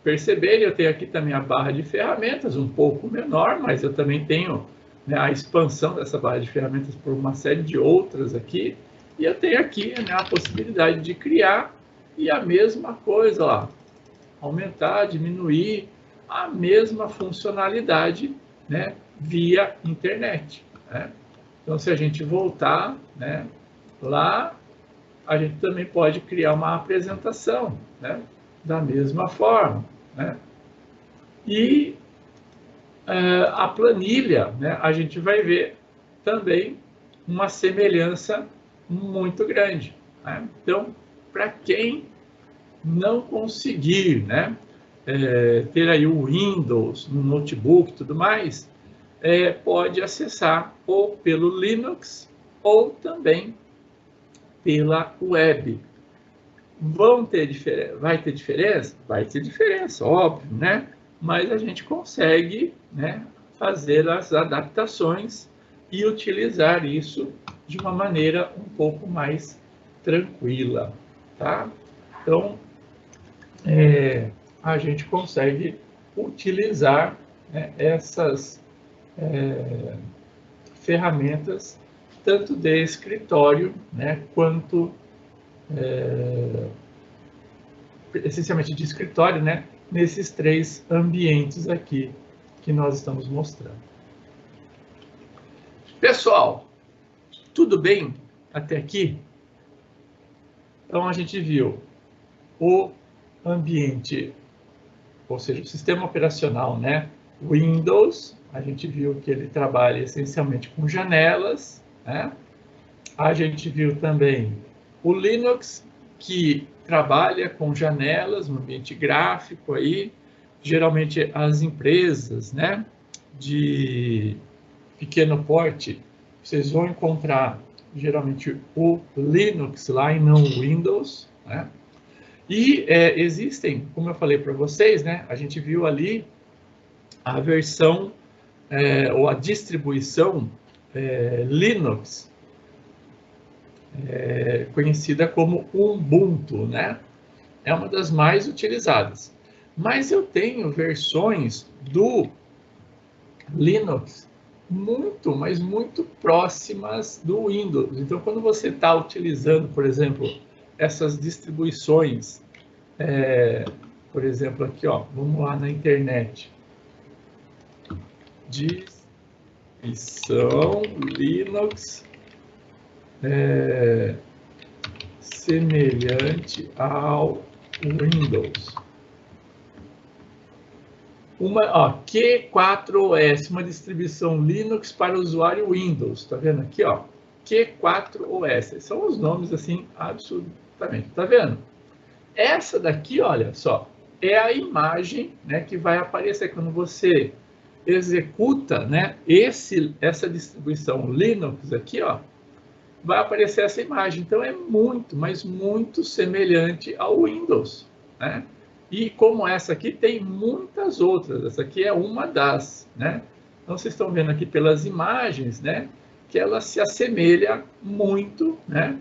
perceberem, eu tenho aqui também a barra de ferramentas, um pouco menor, mas eu também tenho, né, a expansão dessa barra de ferramentas por uma série de outras aqui. E eu tenho aqui, né, a possibilidade de criar, e a mesma coisa, ó, aumentar, diminuir, a mesma funcionalidade, né, via internet, né? Então, se a gente voltar, né, lá, a gente também pode criar uma apresentação, né, da mesma forma, né? E a planilha, né, a gente vai ver também uma semelhança muito grande, né? Então, para quem não conseguir, né, ter aí o Windows no notebook e tudo mais, pode acessar ou pelo Linux ou também pela web. Vai ter diferença? Vai ter diferença, óbvio, né? Mas a gente consegue, né, fazer as adaptações e utilizar isso de uma maneira um pouco mais tranquila, tá? Então, a gente consegue utilizar, né, essas ferramentas, tanto de escritório, né, quanto essencialmente de escritório, né, nesses 3 ambientes aqui que nós estamos mostrando. Pessoal, tudo bem até aqui? Então, a gente viu o ambiente, ou seja, o sistema operacional, né, Windows. A gente viu que ele trabalha essencialmente com janelas, né? A gente viu também o Linux, que trabalha com janelas, um ambiente gráfico aí. Geralmente as empresas, né, de pequeno porte, vocês vão encontrar geralmente o Linux lá e não o Windows, né? E existem, como eu falei para vocês, né, a gente viu ali a versão ou a distribuição Linux, conhecida como Ubuntu, né? É uma das mais utilizadas. Mas eu tenho versões do Linux muito, mas muito próximas do Windows. Então, quando você está utilizando, por exemplo, essas distribuições, por exemplo, aqui, ó, vamos lá na internet, distribuição Linux semelhante ao Windows. Q4OS, uma distribuição Linux para o usuário Windows. Tá vendo aqui, ó? Q4OS. São os nomes assim, absolutamente. Tá vendo? Essa daqui, olha só, é a imagem, né, que vai aparecer quando você executa, né, essa distribuição Linux aqui, ó, vai aparecer essa imagem. Então é muito, mas muito semelhante ao Windows, né? E como essa aqui tem muitas outras, essa aqui é uma das, né? Então vocês estão vendo aqui pelas imagens, né, que ela se assemelha muito, né,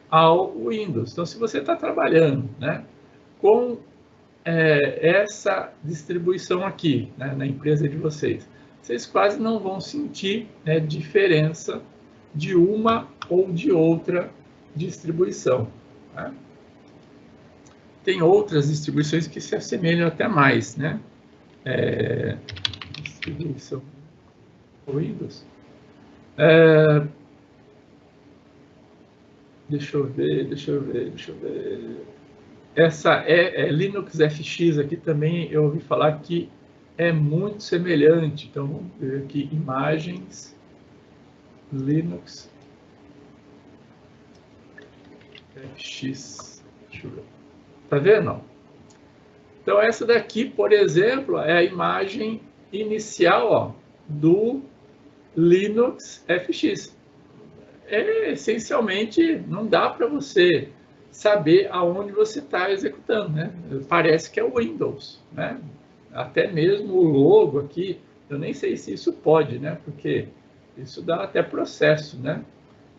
ao Windows. Então se você está trabalhando, né, com essa distribuição aqui, né, na empresa de vocês, vocês quase não vão sentir, né, diferença de uma ou de outra distribuição, né? Tem outras distribuições que se assemelham até mais, né? Distribuição Windows. Deixa eu ver. Essa Linux FX aqui também eu ouvi falar que é muito semelhante. Então vamos ver aqui imagens Linux FX. Deixa eu ver. Tá vendo? Então essa daqui, por exemplo, é a imagem inicial, ó, do Linux FX. Essencialmente, não dá para você saber aonde você está executando, né? Parece que é o Windows, né? Até mesmo o logo aqui, eu nem sei se isso pode, né? Porque isso dá até processo, né?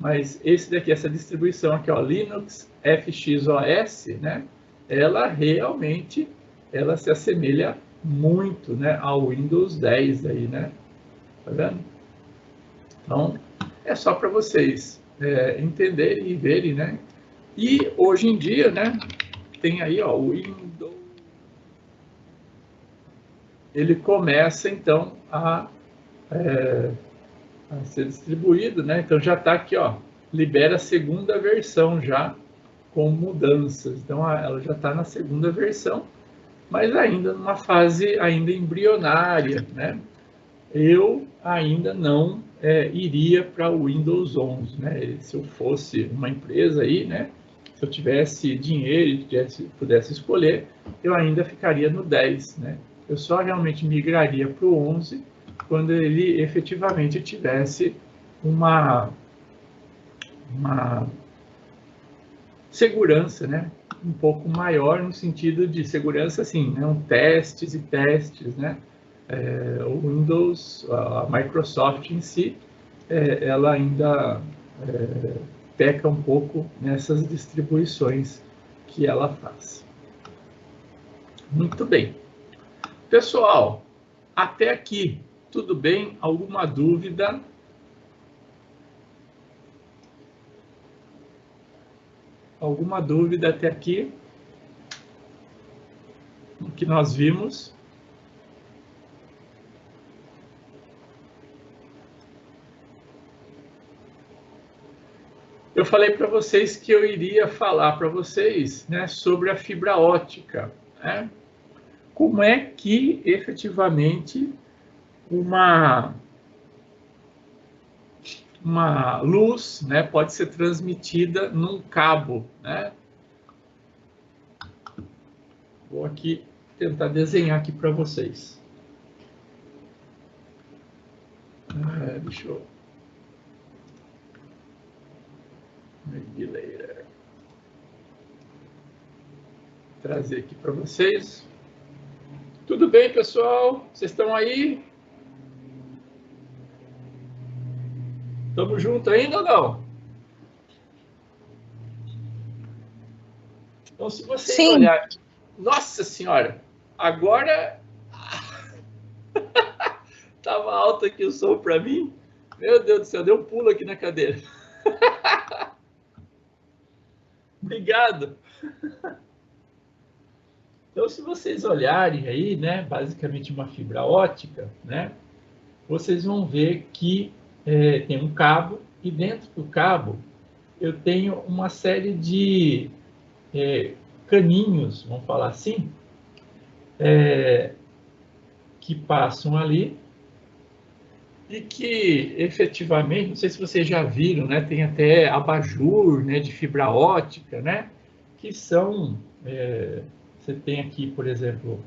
Mas esse daqui, essa distribuição aqui, ó, Linux FXOS, né? Ela realmente, ela se assemelha muito, né, ao Windows 10 aí, né? Tá vendo? Então, é só para vocês entenderem e verem, né? E hoje em dia, né, tem aí, ó, o Windows. Ele começa, então, a ser distribuído, né? Então, já está aqui, ó, libera a segunda versão já, com mudanças. Então, ela já está na segunda versão, mas ainda numa fase ainda embrionária, né? Eu ainda não iria para o Windows 11, né? Se eu fosse uma empresa aí, né? Se eu tivesse dinheiro e pudesse escolher, eu ainda ficaria no 10, né? Eu só realmente migraria para o 11 quando ele efetivamente tivesse uma segurança, né, um pouco maior no sentido de segurança, assim, né, testes e testes, né, o Windows, a Microsoft em si, ela ainda peca um pouco nessas distribuições que ela faz. Muito bem. Pessoal, até aqui, tudo bem? Alguma dúvida? Alguma dúvida até aqui? O que nós vimos? Eu falei para vocês que eu iria falar para vocês, né, sobre a fibra ótica, né? Como é que efetivamente uma luz, né, pode ser transmitida num cabo, né? Vou aqui tentar desenhar aqui para vocês. Deixa eu... trazer aqui para vocês. Tudo bem, pessoal? Vocês estão aí? Estamos juntos ainda ou não? Então, se vocês olharem... Nossa Senhora! Agora... Estava alto aqui o som para mim. Meu Deus do céu, deu um pulo aqui na cadeira. Obrigado. Então, se vocês olharem aí, né, basicamente uma fibra ótica, né, vocês vão ver que tem um cabo e dentro do cabo eu tenho uma série de caninhos, vamos falar assim, que passam ali e que efetivamente, não sei se vocês já viram, né, tem até abajur, né, de fibra ótica, né, que são, você tem aqui, por exemplo,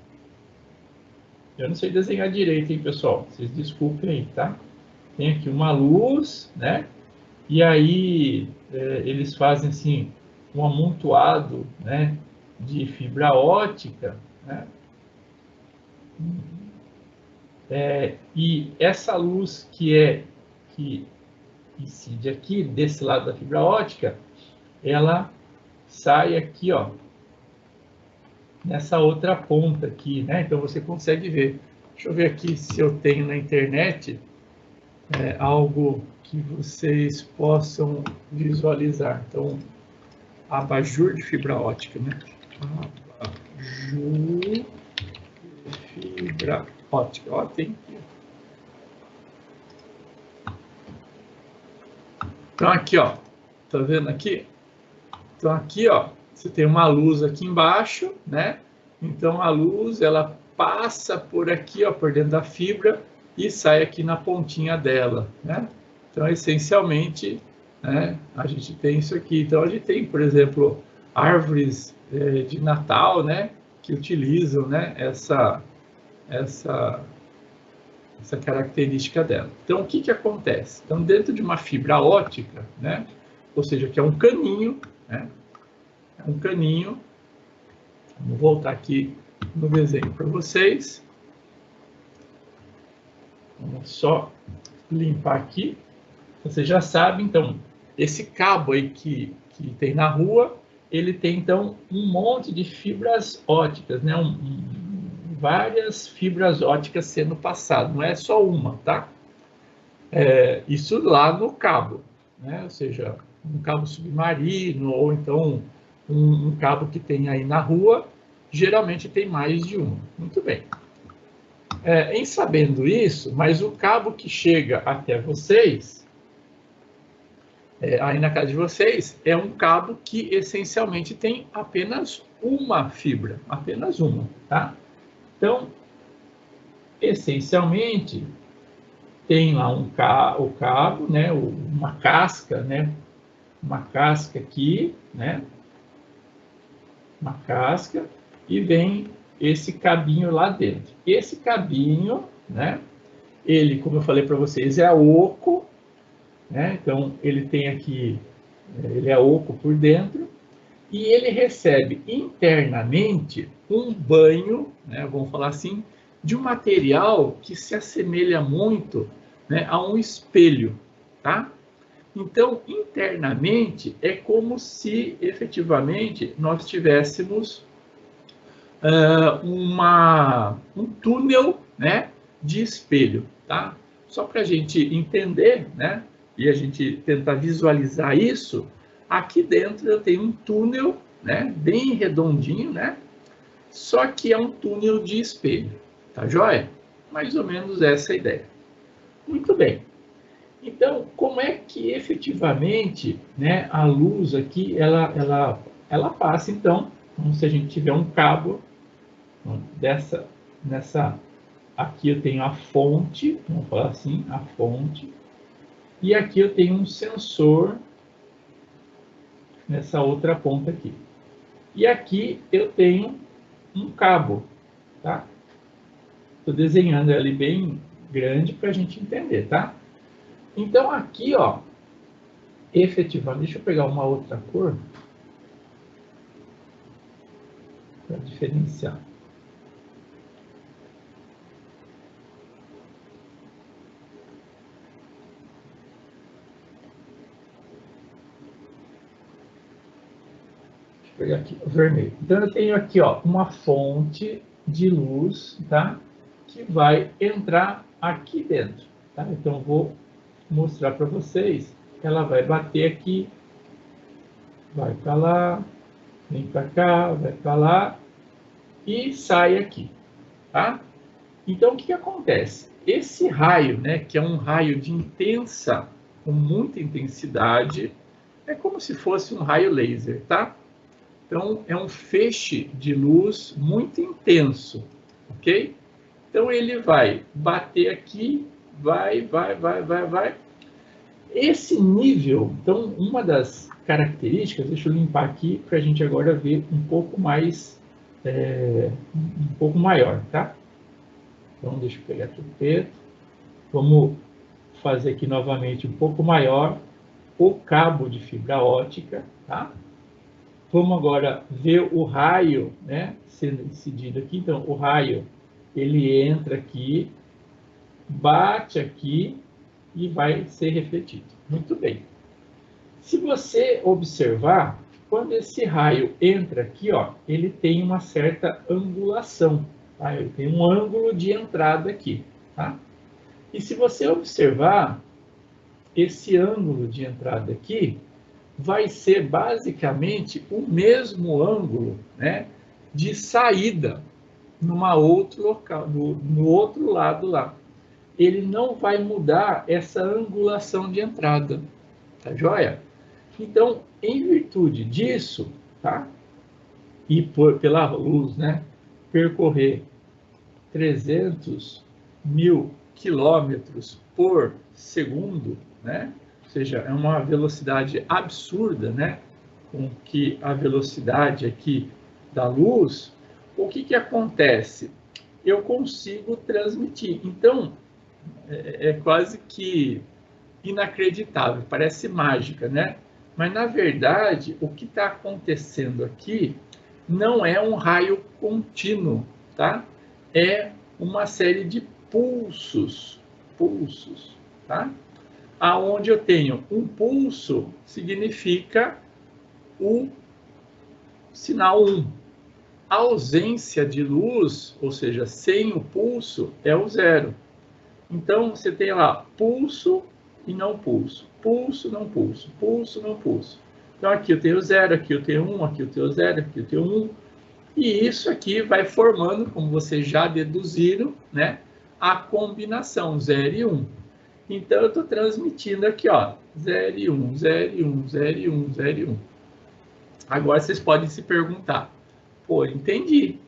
eu não sei desenhar direito, hein, pessoal, vocês desculpem aí, tá? Tem aqui uma luz, né, e aí eles fazem assim, um amontoado, né, de fibra ótica, né, e essa luz que incide aqui, desse lado da fibra ótica, ela sai aqui, ó, nessa outra ponta aqui, né? Então você consegue ver. Deixa eu ver aqui se eu tenho na internet algo que vocês possam visualizar. Então, abajur de fibra ótica, né? Abajur de fibra ótica. Ó, tem aqui. Então aqui, ó, tá vendo aqui? Então aqui, ó, você tem uma luz aqui embaixo, né? Então a luz, ela passa por aqui, ó, por dentro da fibra e sai aqui na pontinha dela, né? Então essencialmente, né, a gente tem isso aqui. Então a gente tem, por exemplo, árvores de Natal, né, que utilizam, né, essa característica dela. Então, o que acontece? Então, dentro de uma fibra ótica, né, ou seja, que é um caninho, né, é um caninho, vou voltar aqui no desenho para vocês. Vamos só limpar aqui. Você já sabe, então, esse cabo aí que tem na rua, ele tem, então, um monte de fibras óticas, né, várias fibras óticas sendo passadas, não é só uma, tá? Isso lá no cabo, né? Ou seja, um cabo submarino ou então um cabo que tem aí na rua, geralmente tem mais de um. Muito bem. Em sabendo isso, mas o cabo que chega até vocês, aí na casa de vocês, é um cabo que essencialmente tem apenas uma fibra, apenas uma, tá? Então, essencialmente, tem lá o cabo, né, uma casca, né, uma casca aqui, né, uma casca, e vem esse cabinho lá dentro. Esse cabinho, né, ele, como eu falei para vocês, é oco, né, então ele tem aqui, ele é oco por dentro, e ele recebe internamente um banho, né, vamos falar assim, de um material que se assemelha muito, né, a um espelho, tá? Então, internamente, é como se efetivamente nós tivéssemos um túnel, né, de espelho, tá? Só para a gente entender, né, e a gente tentar visualizar isso, aqui dentro eu tenho um túnel, né, bem redondinho, né, só que é um túnel de espelho, tá joia? Mais ou menos essa é a ideia. Muito bem. Então, como é que efetivamente, né, a luz aqui, ela passa, então, como se a gente tiver um cabo aqui eu tenho a fonte, vamos falar assim, a fonte, e aqui eu tenho um sensor nessa outra ponta aqui. E aqui eu tenho um cabo, tá? Estou desenhando ele bem grande para a gente entender, tá? Então aqui, ó, efetivamente, deixa eu pegar uma outra cor para diferenciar. Deixa eu pegar aqui o vermelho. Então eu tenho aqui, ó, uma fonte de luz, tá? Que vai entrar aqui dentro, tá? Então eu vou mostrar para vocês. Ela vai bater aqui, vai para lá, vem para cá, vai para lá e sai aqui, tá? Então o que acontece? Esse raio, né, que é um raio de intensa, com muita intensidade, é como se fosse um raio laser, tá? Então é um feixe de luz muito intenso, ok? Então ele vai bater aqui vai. Esse nível, então, uma das características, deixa eu limpar aqui para a gente agora ver um pouco mais, um pouco maior, tá? Então, deixa eu pegar aqui o preto. Vamos fazer aqui novamente um pouco maior o cabo de fibra ótica, tá? Vamos agora ver o raio, né, sendo incidido aqui. Então, o raio, ele entra aqui, bate aqui e vai ser refletido. Muito bem. Se você observar, quando esse raio entra aqui, ó, ele tem uma certa angulação, tá? Ele tem um ângulo de entrada aqui, tá? E se você observar, esse ângulo de entrada aqui vai ser basicamente o mesmo ângulo, né, de saída numa outro local, no outro lado lá. Ele não vai mudar essa angulação de entrada, tá joia? Então, em virtude disso, tá? E pela luz, né, percorrer 300.000 quilômetros por segundo, né? Ou seja, é uma velocidade absurda, né? Com que a velocidade aqui da luz, o que acontece? Eu consigo transmitir. Então, é quase que inacreditável, parece mágica, né? Mas, na verdade, o que está acontecendo aqui não é um raio contínuo, tá? É uma série de pulsos, tá? Aonde eu tenho um pulso, significa o sinal 1. A ausência de luz, ou seja, sem o pulso, é o 0. Então, você tem lá pulso e não pulso, pulso, não pulso, pulso, não pulso. Então, aqui eu tenho 0, aqui eu tenho 1, aqui eu tenho 0, aqui eu tenho 1. E isso aqui vai formando, como vocês já deduziram, né, a combinação 0 e 1. Então, eu estou transmitindo aqui, ó, 0 e 1, 0 e 1, 0 e 1, 0 e 1. Agora, vocês podem se perguntar, pô, entendi.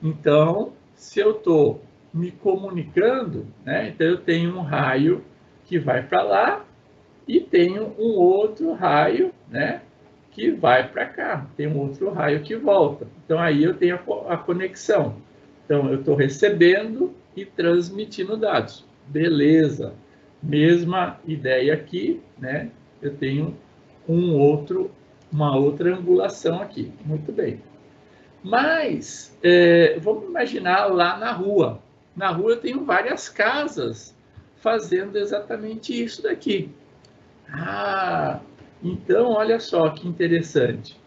Então, se eu estou me comunicando, né, então eu tenho um raio que vai para lá e tenho um outro raio, né, que vai para cá. Tem um outro raio que volta. Então, aí eu tenho a conexão. Então, eu estou recebendo e transmitindo dados. Beleza. Mesma ideia aqui, né? Eu tenho uma outra angulação aqui. Muito bem. Mas, vamos imaginar lá na rua. Na rua eu tenho várias casas fazendo exatamente isso daqui. Ah, então, olha só que interessante.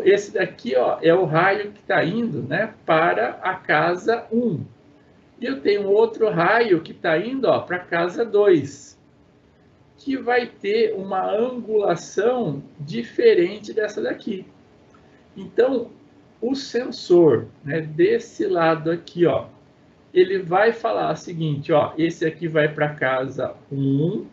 Esse daqui, ó, é o raio que está indo, né, para a casa 1. E eu tenho outro raio que está indo para a casa 2, que vai ter uma angulação diferente dessa daqui. Então, o sensor, né, desse lado aqui, ó, ele vai falar o seguinte, ó, esse aqui vai para a casa 1,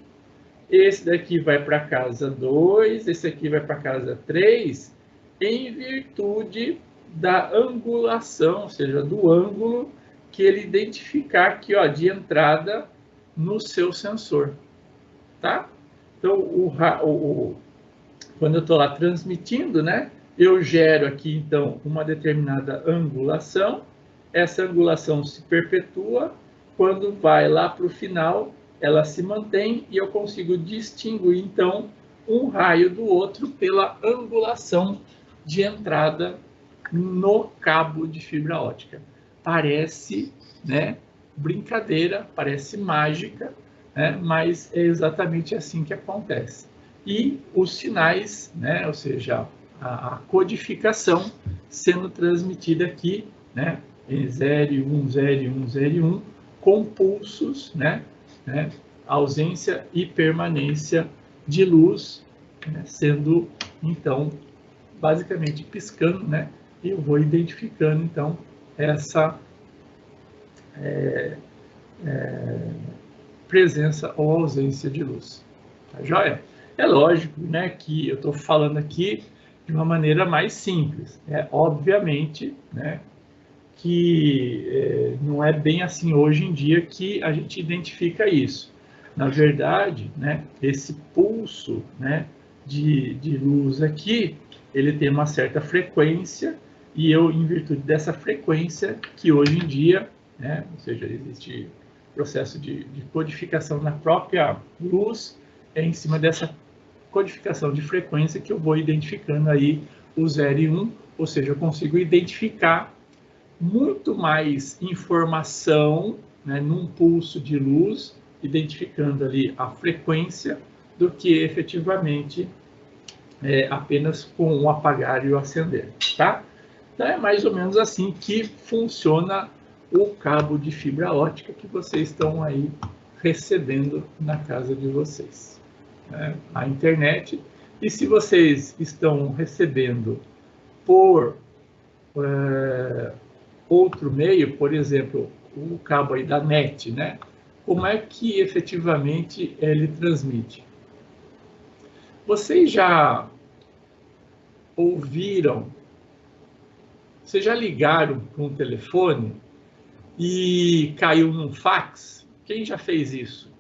esse daqui vai para a casa 2, esse aqui vai para a casa 3, em virtude da angulação, ou seja, do ângulo que ele identificar aqui, ó, de entrada no seu sensor, tá? Então, quando eu estou lá transmitindo, né, eu gero aqui, então, uma determinada angulação, essa angulação se perpetua, quando vai lá para o final, ela se mantém e eu consigo distinguir, então, um raio do outro pela angulação de entrada no cabo de fibra ótica. Parece, né, brincadeira, parece mágica, né, mas é exatamente assim que acontece. E os sinais, né, ou seja, a codificação sendo transmitida aqui, né, em 0 e 1, 0 e 1, 0 e 1, com pulsos, né, ausência e permanência de luz, né, sendo, então, basicamente piscando, né, e eu vou identificando, então, essa presença ou ausência de luz. Tá joia? É lógico, né, que eu estou falando aqui de uma maneira mais simples. Obviamente, né, que não é bem assim hoje em dia que a gente identifica isso. Na verdade, né, esse pulso, né, de luz aqui, ele tem uma certa frequência, e eu, em virtude dessa frequência, que hoje em dia, né, ou seja, existe processo de codificação na própria luz, é em cima dessa codificação de frequência que eu vou identificando aí o 0 e 1, ou seja, eu consigo identificar muito mais informação, né, num pulso de luz, identificando ali a frequência, do que efetivamente apenas com o apagar e o acender, tá? Então é mais ou menos assim que funciona o cabo de fibra ótica que vocês estão aí recebendo na casa de vocês, né? A internet. E se vocês estão recebendo por outro meio, por exemplo, o cabo aí da NET, né? Como é que efetivamente ele transmite? Vocês já ouviram, vocês já ligaram para um telefone e caiu num fax? Quem já fez isso?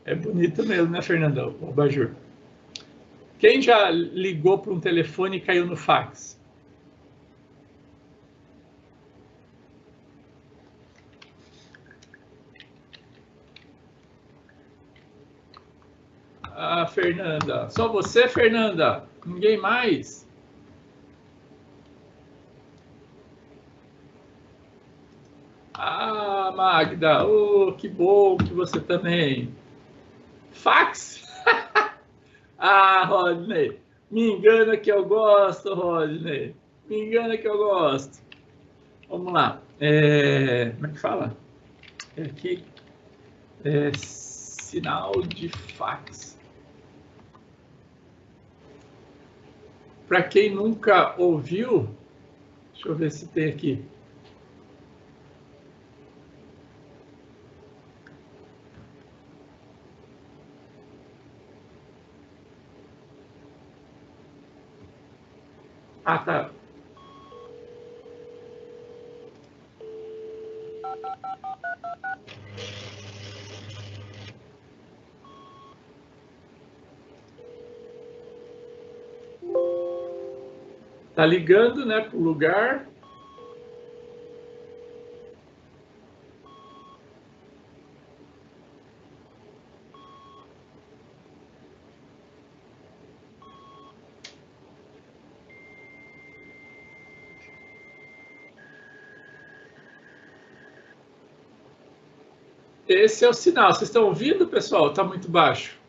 É bonito mesmo, né, Fernandão? O abajur. Quem já ligou para um telefone e caiu no fax? Ah, Fernanda. Só você, Fernanda? Ninguém mais? Ah, Magda. Oh, que bom que você também. Fax? Ah, Rodney. Me engana que eu gosto, Rodney. Me engana que eu gosto. Vamos lá. Como é que fala? Aqui. Sinal de fax. Para quem nunca ouviu, deixa eu ver se tem aqui. Ah, tá. Tá ligando, né, para o lugar. Esse é o sinal. Vocês estão ouvindo, pessoal? Está muito baixo.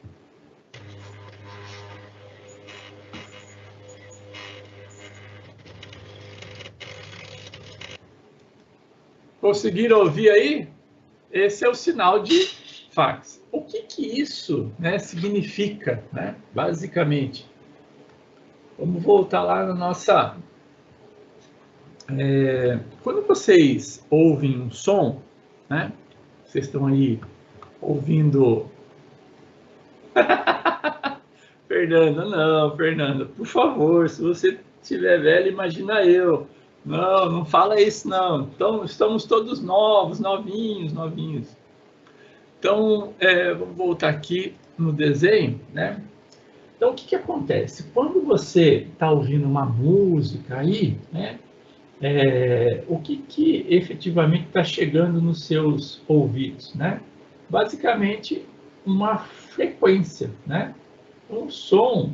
Conseguiram ouvir aí? Esse é o sinal de fax. O que isso, né, significa, né, basicamente? Vamos voltar lá na nossa... quando vocês ouvem um som, né, vocês estão aí ouvindo... Fernanda, não, Fernanda, por favor, se você estiver velho, imagina eu. Não, não fala isso, não. Então, estamos todos novos, novinhos. Então, vamos voltar aqui no desenho, né? Então, o que acontece? Quando você está ouvindo uma música aí, né? O que efetivamente está chegando nos seus ouvidos, né? Basicamente, uma frequência, né? Um som,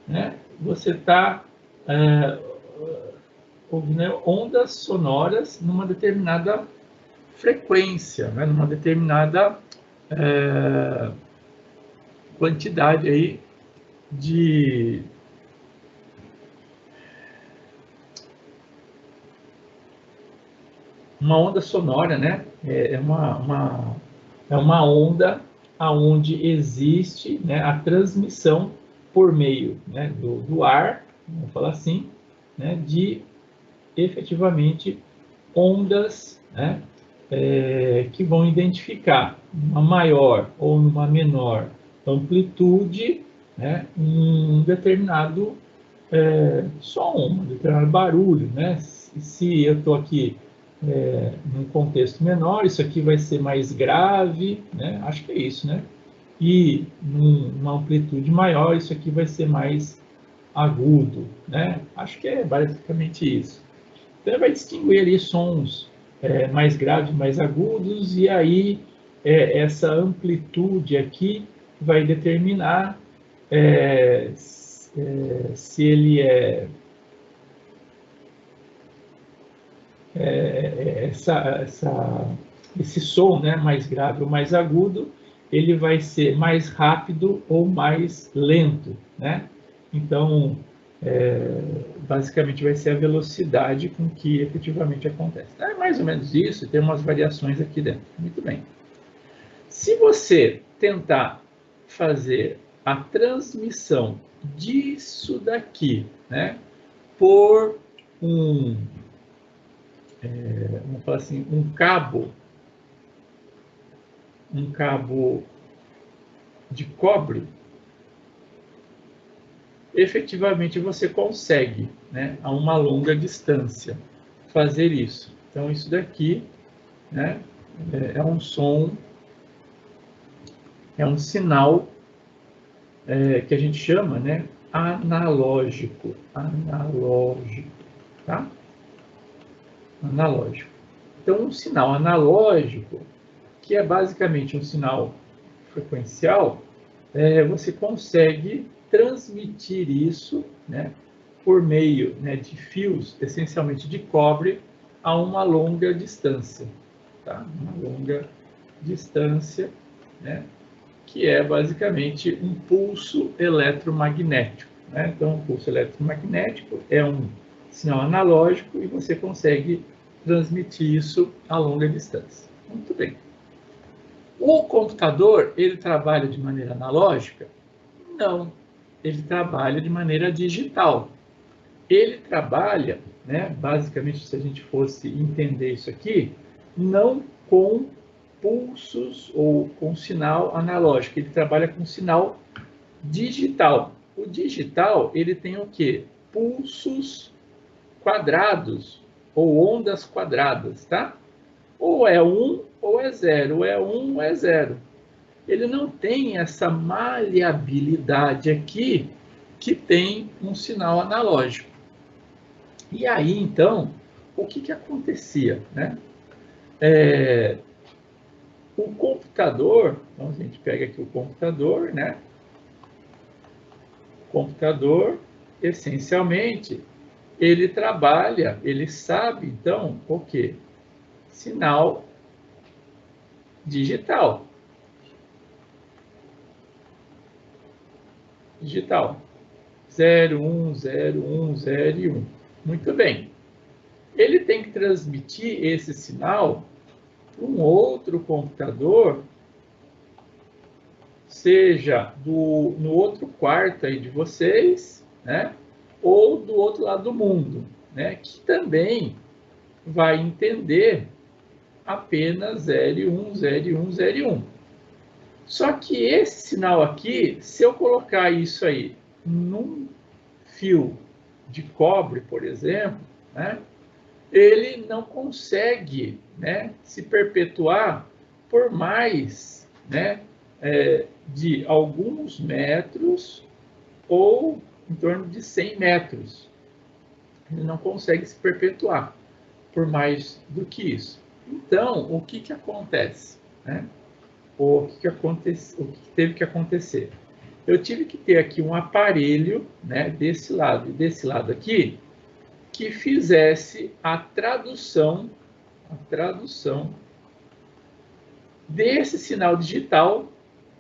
né? Você está ouvindo ondas sonoras numa determinada frequência, né? Numa determinada quantidade aí de uma onda sonora, né? É uma onda aonde existe, né, a transmissão por meio, né, do ar, vamos falar assim, né, de efetivamente ondas, né, que vão identificar uma maior ou uma menor amplitude, né, um determinado som, um determinado barulho, né? Se eu estou aqui num contexto menor, isso aqui vai ser mais grave, né? Acho que é isso, né? E numa amplitude maior, isso aqui vai ser mais agudo, né? Acho que é basicamente isso. Então, ele vai distinguir ali sons mais graves, mais agudos, e aí essa amplitude aqui vai determinar se ele esse som, né, mais grave ou mais agudo, ele vai ser mais rápido ou mais lento, né? Então, basicamente vai ser a velocidade com que efetivamente acontece. É mais ou menos isso, tem umas variações aqui dentro. Muito bem. Se você tentar fazer a transmissão disso daqui, né, por vamos falar assim, um cabo de cobre, efetivamente você consegue, né, a uma longa distância, fazer isso. Então, isso daqui, né, é um som, é um sinal que a gente chama, né, analógico, tá? Analógico. Então, um sinal analógico, que é basicamente um sinal frequencial, você consegue transmitir isso, né, por meio, né, de fios, essencialmente de cobre, a uma longa distância, tá? Uma longa distância, né, que é basicamente um pulso eletromagnético, né? Então, um pulso eletromagnético é um sinal analógico e você consegue transmitir isso a longa distância. Muito bem. O computador, ele trabalha de maneira analógica? Não, ele trabalha de maneira digital. Ele trabalha, né, basicamente, se a gente fosse entender isso aqui, não com pulsos ou com sinal analógico, ele trabalha com sinal digital. O digital, ele tem o quê? Pulsos quadrados ou ondas quadradas, tá? Ou é 1 ou é 0, ou é 1 ou é 0. Ele não tem essa maleabilidade aqui que tem um sinal analógico. E aí, então, o que acontecia, né? O computador, então a gente pega aqui o computador, né? O computador, essencialmente, ele trabalha, ele sabe, então, o quê? Sinal digital. Digital. 0, 1, 0, 1, 0 e 1. Muito bem. Ele tem que transmitir esse sinal para um outro computador, seja no outro quarto aí de vocês, né? Ou do outro lado do mundo, né? Que também vai entender apenas 0 e 1, 0 e 1, 0 e 1. Só que esse sinal aqui, se eu colocar isso aí num fio de cobre, por exemplo, né, ele não consegue, né, se perpetuar por mais, né, de alguns metros ou em torno de 100 metros. Ele não consegue se perpetuar por mais do que isso. Então, o que acontece, né? O que teve que acontecer? Eu tive que ter aqui um aparelho, né, desse lado e desse lado aqui, que fizesse a tradução desse sinal digital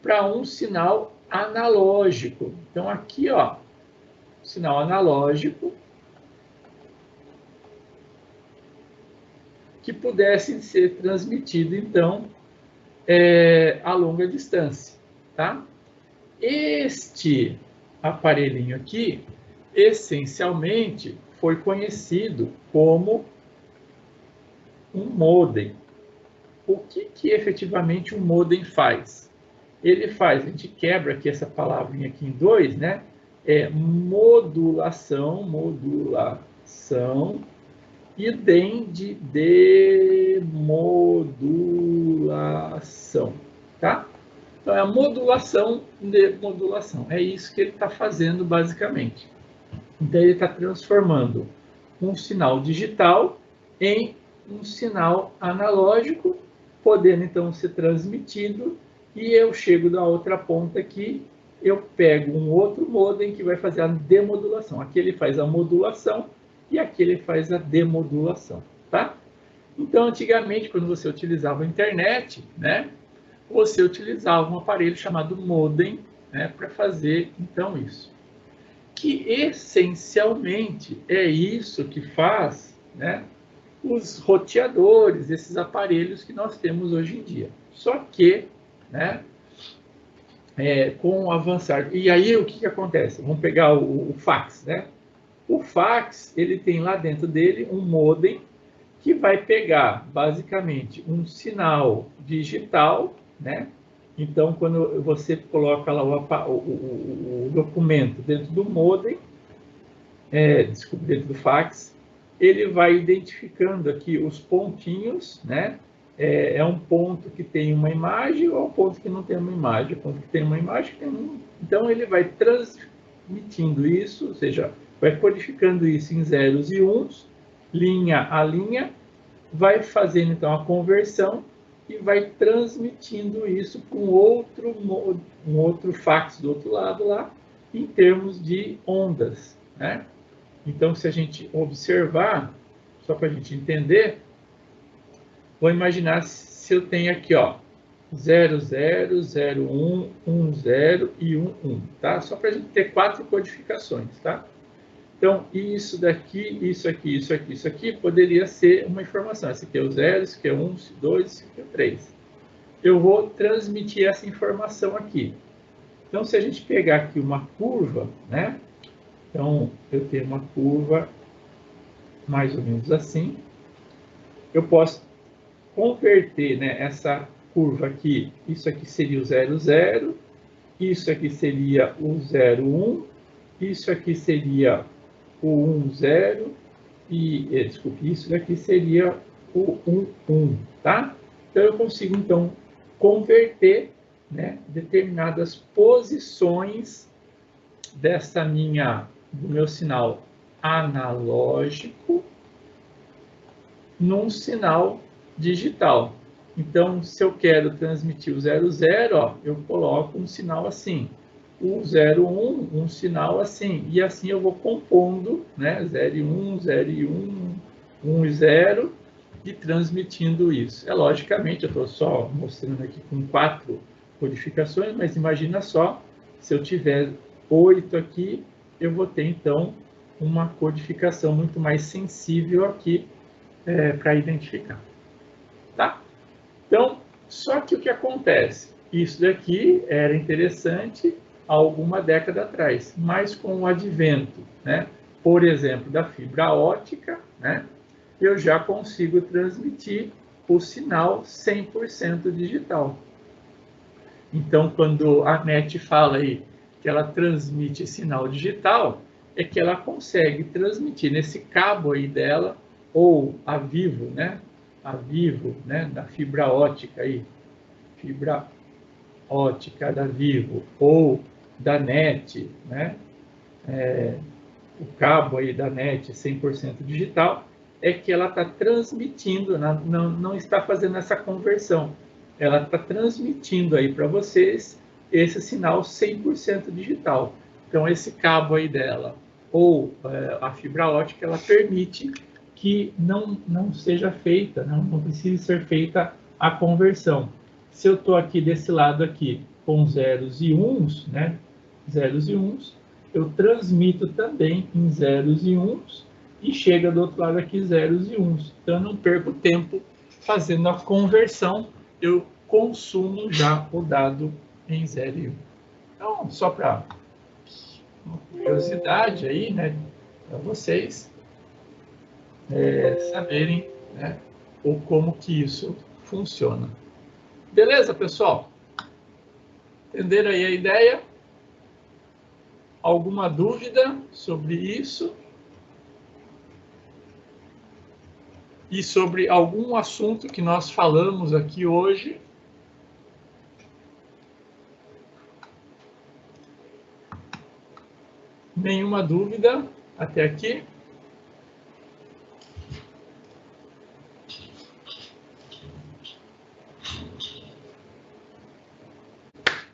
para um sinal analógico. Então, aqui, ó, sinal analógico, que pudesse ser transmitido, então, a longa distância, tá? Este aparelhinho aqui, essencialmente, foi conhecido como um modem, o que efetivamente um modem faz? Ele faz, a gente quebra aqui essa palavrinha aqui em dois, né? É modulação e DEM de demodulação, tá? Então, é a modulação de modulação. É isso que ele está fazendo, basicamente. Então, ele está transformando um sinal digital em um sinal analógico, podendo, então, ser transmitido, e eu chego da outra ponta aqui, eu pego um outro modem que vai fazer a demodulação. Aqui ele faz a modulação e aqui ele faz a demodulação, tá? Então, antigamente, quando você utilizava a internet, né, você utilizava um aparelho chamado modem, né, para fazer, então, isso. Que, essencialmente, é isso que faz, né, os roteadores, esses aparelhos que nós temos hoje em dia. Só que, né, com o avançar... E aí, o que acontece? Vamos pegar o fax, né? O fax, ele tem lá dentro dele um modem que vai pegar, basicamente, um sinal digital, né? Então, quando você coloca lá o documento dentro do modem, dentro do fax, ele vai identificando aqui os pontinhos, né? É um ponto que tem uma imagem ou um ponto que não tem uma imagem. Um ponto que tem uma imagem, então ele vai transmitindo isso, ou seja, vai codificando isso em zeros e uns, linha a linha, vai fazendo então a conversão e vai transmitindo isso para um outro fax do outro lado lá, em termos de ondas, né? Então, se a gente observar, só para a gente entender, vou imaginar se eu tenho aqui, ó, 00, 01, 10 e 11, tá? Só para a gente ter 4 codificações, tá? Então, isso daqui, isso aqui, isso aqui, isso aqui, poderia ser uma informação. Esse aqui é o 0, esse aqui é o 1, esse aqui é o 2, esse aqui é o 3. Eu vou transmitir essa informação aqui. Então, se a gente pegar aqui uma curva, né? Então, eu tenho uma curva mais ou menos assim. Eu posso converter, né, essa curva aqui. Isso aqui seria o 00, isso aqui seria o 01, isso aqui seria o 10 e, desculpe, isso daqui seria o 11, tá? Então, eu consigo, então, converter, né, determinadas posições do meu sinal analógico num sinal digital. Então, se eu quero transmitir o 00, ó, eu coloco um sinal assim. O 01, um sinal assim. E assim eu vou compondo, né? 0 e 1, 0 e 1, 1 e 0, e transmitindo isso. Logicamente, eu estou só mostrando aqui com 4 codificações, mas imagina só, se eu tiver 8 aqui, eu vou ter, então, uma codificação muito mais sensível aqui para identificar. Tá? Então, só que o que acontece? Isso daqui era interessante há alguma década atrás, mas com o advento, né, por exemplo, da fibra ótica, né, eu já consigo transmitir o sinal 100% digital. Então, quando a NET fala aí que ela transmite sinal digital, é que ela consegue transmitir nesse cabo aí dela, ou a Vivo, né, da fibra ótica aí, fibra ótica da Vivo, ou da NET, né, o cabo aí da NET 100% digital, é que ela está transmitindo, não está fazendo essa conversão, ela está transmitindo aí para vocês esse sinal 100% digital. Então, esse cabo aí dela, ou a fibra ótica, ela permite que não seja feita, não precise ser feita a conversão. Se eu estou aqui desse lado aqui com zeros e uns, né, zeros e uns, eu transmito também em zeros e uns e chega do outro lado aqui zeros e uns. Então, eu não perco tempo fazendo a conversão, eu consumo já o dado em 0 e 1. Então, só para uma curiosidade aí, né, para vocês saberem, né, ou como que isso funciona. Beleza, pessoal? Entenderam aí a ideia? Alguma dúvida sobre isso? E sobre algum assunto que nós falamos aqui hoje? Nenhuma dúvida até aqui?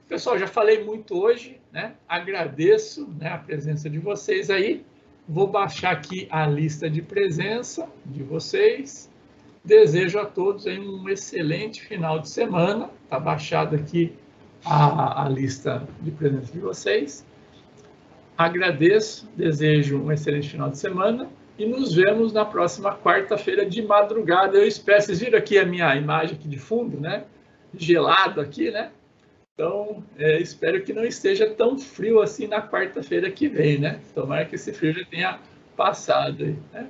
Pessoal, já falei muito hoje, né? Agradeço, né, a presença de vocês aí. Vou baixar aqui a lista de presença de vocês. Desejo a todos aí um excelente final de semana. Está baixada aqui a lista de presença de vocês. Agradeço, desejo um excelente final de semana e nos vemos na próxima quarta-feira de madrugada. Eu espero, vocês viram aqui a minha imagem aqui de fundo, né? Gelado aqui, né? Então, espero que não esteja tão frio assim na quarta-feira que vem, né? Tomara que esse frio já tenha passado aí, né?